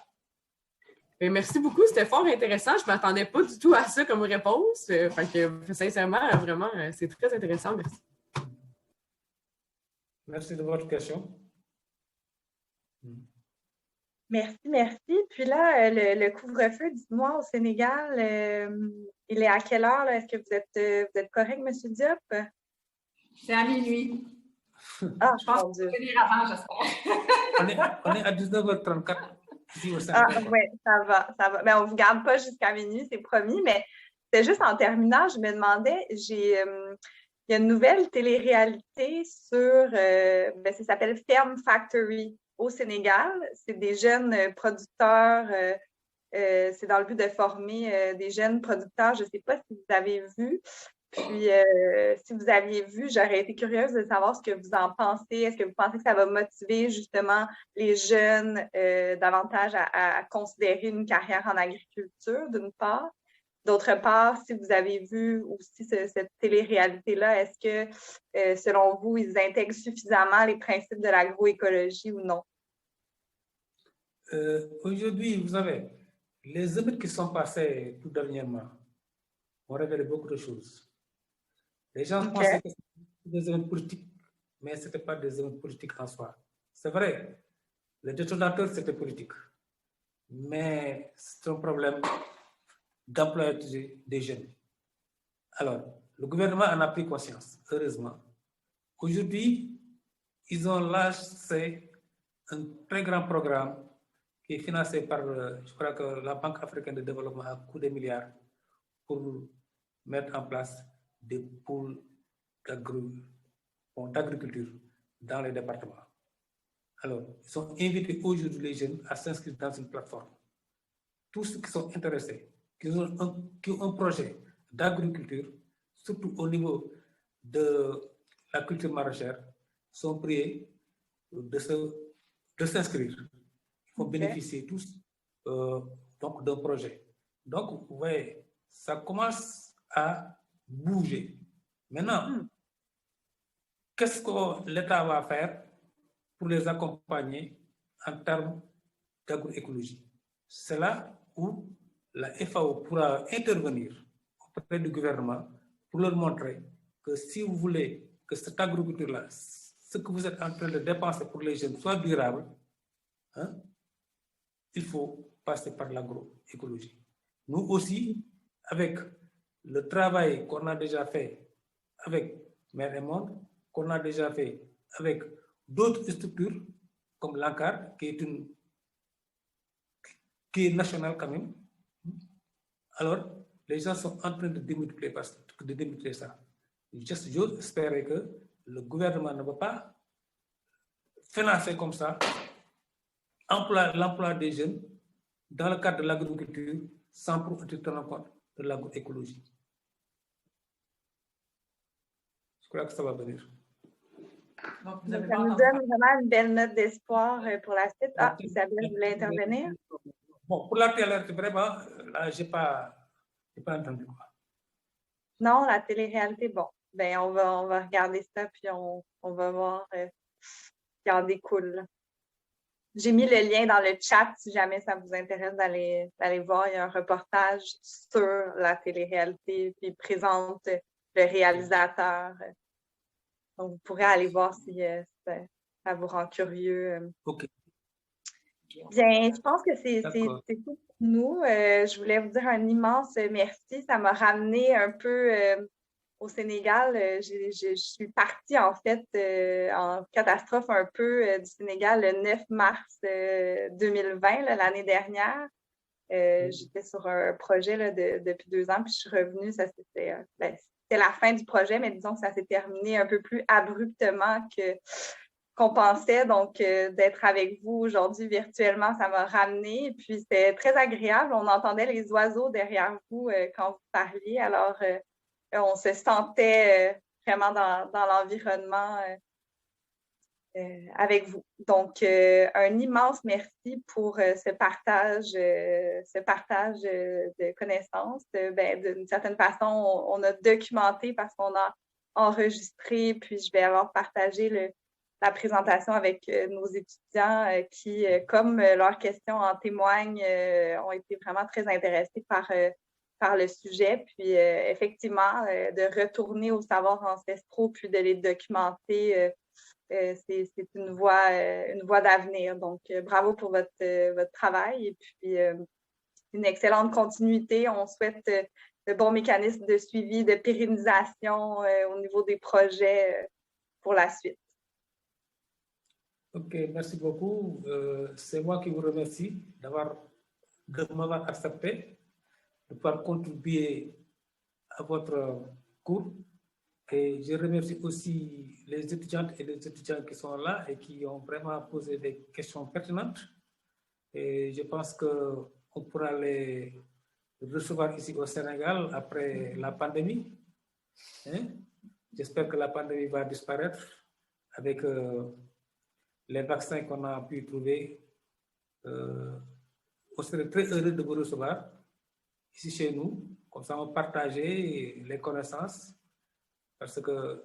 Et merci beaucoup, c'était fort intéressant. Je ne m'attendais pas du tout à ça comme réponse. Fait que, sincèrement, vraiment, c'est très intéressant. Merci. Merci de votre question. Merci. Puis là, le couvre-feu, dites-moi, au Sénégal, il est à quelle heure? Là? Est-ce que vous êtes correct, M. Diop? C'est à minuit. Ah, je pense qu'on va venir avant, j'espère. On est à 19h34. Oui, ça va. Mais on ne vous garde pas jusqu'à minuit, c'est promis. Mais c'est juste en terminant, je me demandais, il y a une nouvelle télé-réalité sur, ça s'appelle Ferme Factory au Sénégal. C'est des jeunes producteurs, c'est dans le but de former des jeunes producteurs. Je ne sais pas si vous avez vu. Puis, si vous aviez vu, j'aurais été curieuse de savoir ce que vous en pensez. Est-ce que vous pensez que ça va motiver justement les jeunes davantage à considérer une carrière en agriculture, d'une part? D'autre part, si vous avez vu aussi cette télé-réalité-là, est-ce que, selon vous, ils intègrent suffisamment les principes de l'agroécologie ou non? Aujourd'hui, vous savez, les émeutes qui sont passées tout dernièrement ont révélé beaucoup de choses. Les gens pensaient que c'était des événements politiques, mais ce n'était pas des événements politiques en soi. C'est vrai, le détonateur, c'était politique. Mais c'est un problème d'emploi des jeunes. Alors, le gouvernement en a pris conscience, heureusement. Aujourd'hui, ils ont lancé un très grand programme qui est financé par, je crois que la Banque africaine de développement à coût de milliards pour mettre en place des pôles d'agriculture dans les départements. Alors, ils ont invité aujourd'hui les jeunes à s'inscrire dans une plateforme. Tous ceux qui sont intéressés, qui ont un projet d'agriculture, surtout au niveau de la culture maraîchère, sont priés de s'inscrire. Ils vont bénéficier tous donc d'un projet. Donc, vous voyez, ça commence à bouger. Maintenant, qu'est-ce que l'État va faire pour les accompagner en termes d'agroécologie? C'est là où la FAO pourra intervenir auprès du gouvernement pour leur montrer que si vous voulez que cette agriculture-là, ce que vous êtes en train de dépenser pour les jeunes soit durable, hein, il faut passer par l'agroécologie. Nous aussi, avec le travail qu'on a déjà fait avec Mère et Monde, qu'on a déjà fait avec d'autres structures comme l'ANCAR, qui est nationale quand même, alors les gens sont en train de démultiplier ça. J'ose espérer que le gouvernement ne va pas financer comme ça l'emploi des jeunes dans le cadre de l'agriculture sans pour autant tenir compte de l'agroécologie. Je crois que ça va venir. Donc, ça nous donne vraiment une belle note d'espoir pour la suite. Ah, Isabelle voulait intervenir. Bon, pour la télé, vraiment, là, je n'ai pas entendu quoi. Non, la télé-réalité, bon, ben on va regarder ça, puis on va voir ce qui en découle. J'ai mis le lien dans le chat si jamais ça vous intéresse d'aller voir. Il y a un reportage sur la télé-réalité, puis il présente le réalisateur. Donc, vous pourrez aller voir si ça vous rend curieux. OK. Bien, je pense que c'est tout pour nous. Je voulais vous dire un immense merci. Ça m'a ramené un peu au Sénégal. Je suis partie, en fait, en catastrophe un peu du Sénégal le 9 mars 2020, l'année dernière. J'étais sur un projet là, depuis 2 ans, puis je suis revenue. C'était la fin du projet, mais disons que ça s'est terminé un peu plus abruptement qu'on pensait. Donc, d'être avec vous aujourd'hui virtuellement, ça m'a ramené. Et puis, c'était très agréable. On entendait les oiseaux derrière vous quand vous parliez. Alors, on se sentait vraiment dans l'environnement avec vous. Donc, un immense merci pour ce partage de connaissances. D'une certaine façon, on a documenté parce qu'on a enregistré, puis je vais avoir partagé la présentation avec nos étudiants qui, comme leurs questions en témoignent, ont été vraiment très intéressés par le sujet. Puis, effectivement, de retourner aux savoirs ancestraux puis de les documenter, c'est une voie d'avenir. Donc, bravo pour votre travail et puis une excellente continuité. On souhaite de bons mécanismes de suivi, de pérennisation au niveau des projets pour la suite. OK, merci beaucoup. C'est moi qui vous remercie de m'avoir accepté, de pouvoir contribuer à votre cours. Et je remercie aussi les étudiantes et les étudiants qui sont là et qui ont vraiment posé des questions pertinentes. Et je pense qu'on pourra les recevoir ici au Sénégal après la pandémie. Hein? J'espère que la pandémie va disparaître avec les vaccins qu'on a pu trouver. On serait très heureux de vous recevoir ici chez nous, comme ça on partager les connaissances. Parce que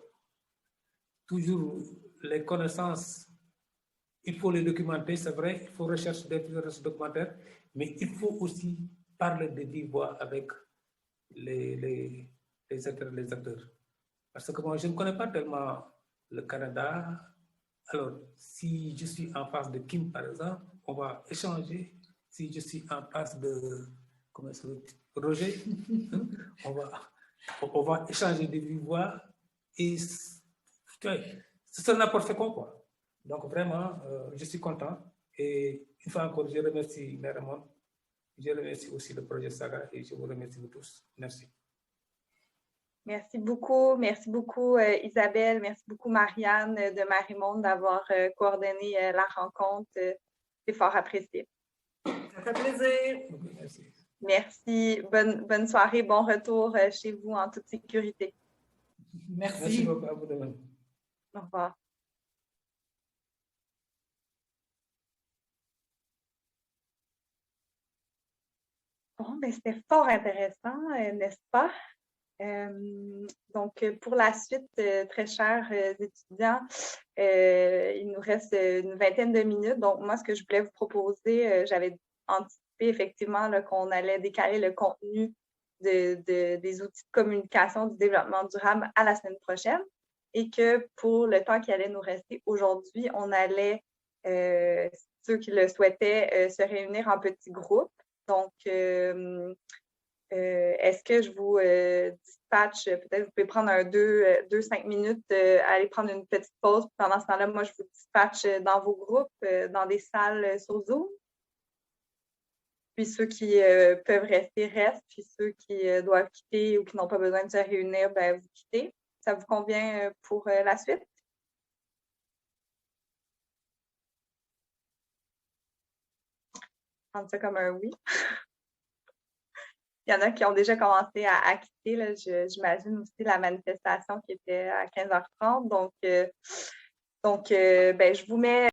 toujours les connaissances, il faut les documenter, c'est vrai, il faut rechercher des recherches documentaires, mais il faut aussi parler de vive voix avec les acteurs. Parce que moi, je ne connais pas tellement le Canada. Alors, si je suis en face de Kim, par exemple, on va échanger. Si je suis en face de Roger, on va échanger de vive voix et c'est n'importe quoi. Donc, vraiment, je suis content. Et une fois encore, je remercie Mère Raymond. Je remercie aussi le projet Saga et je vous remercie vous tous. Merci. Merci beaucoup Isabelle, merci beaucoup Marianne de Marie-Monde d'avoir coordonné la rencontre. C'est fort apprécié. Ça fait plaisir. Merci. Merci, bonne soirée, bon retour chez vous en toute sécurité. Merci. Merci beaucoup à vous de même. Au revoir. Bon, ben, c'était fort intéressant, n'est-ce pas? Donc, pour la suite, très chers étudiants, il nous reste une vingtaine de minutes. Donc, moi, ce que je voulais vous proposer, j'avais anticipé effectivement qu'on allait décaler le contenu des outils de communication du développement durable à la semaine prochaine et que pour le temps qui allait nous rester aujourd'hui, on allait, ceux qui le souhaitaient, se réunir en petits groupes. Donc, est-ce que je vous dispatche, peut-être vous pouvez prendre 2-5 minutes, aller prendre une petite pause. Pendant ce temps-là, moi, je vous dispatche dans vos groupes, dans des salles sur Zoom. Puis ceux qui peuvent rester, restent. Puis ceux qui doivent quitter ou qui n'ont pas besoin de se réunir, ben, vous quittez. Ça vous convient pour la suite? Prendre ça comme un oui. Il y en a qui ont déjà commencé à quitter. Là. J'imagine aussi la manifestation qui était à 15h30. Donc, ben, je vous mets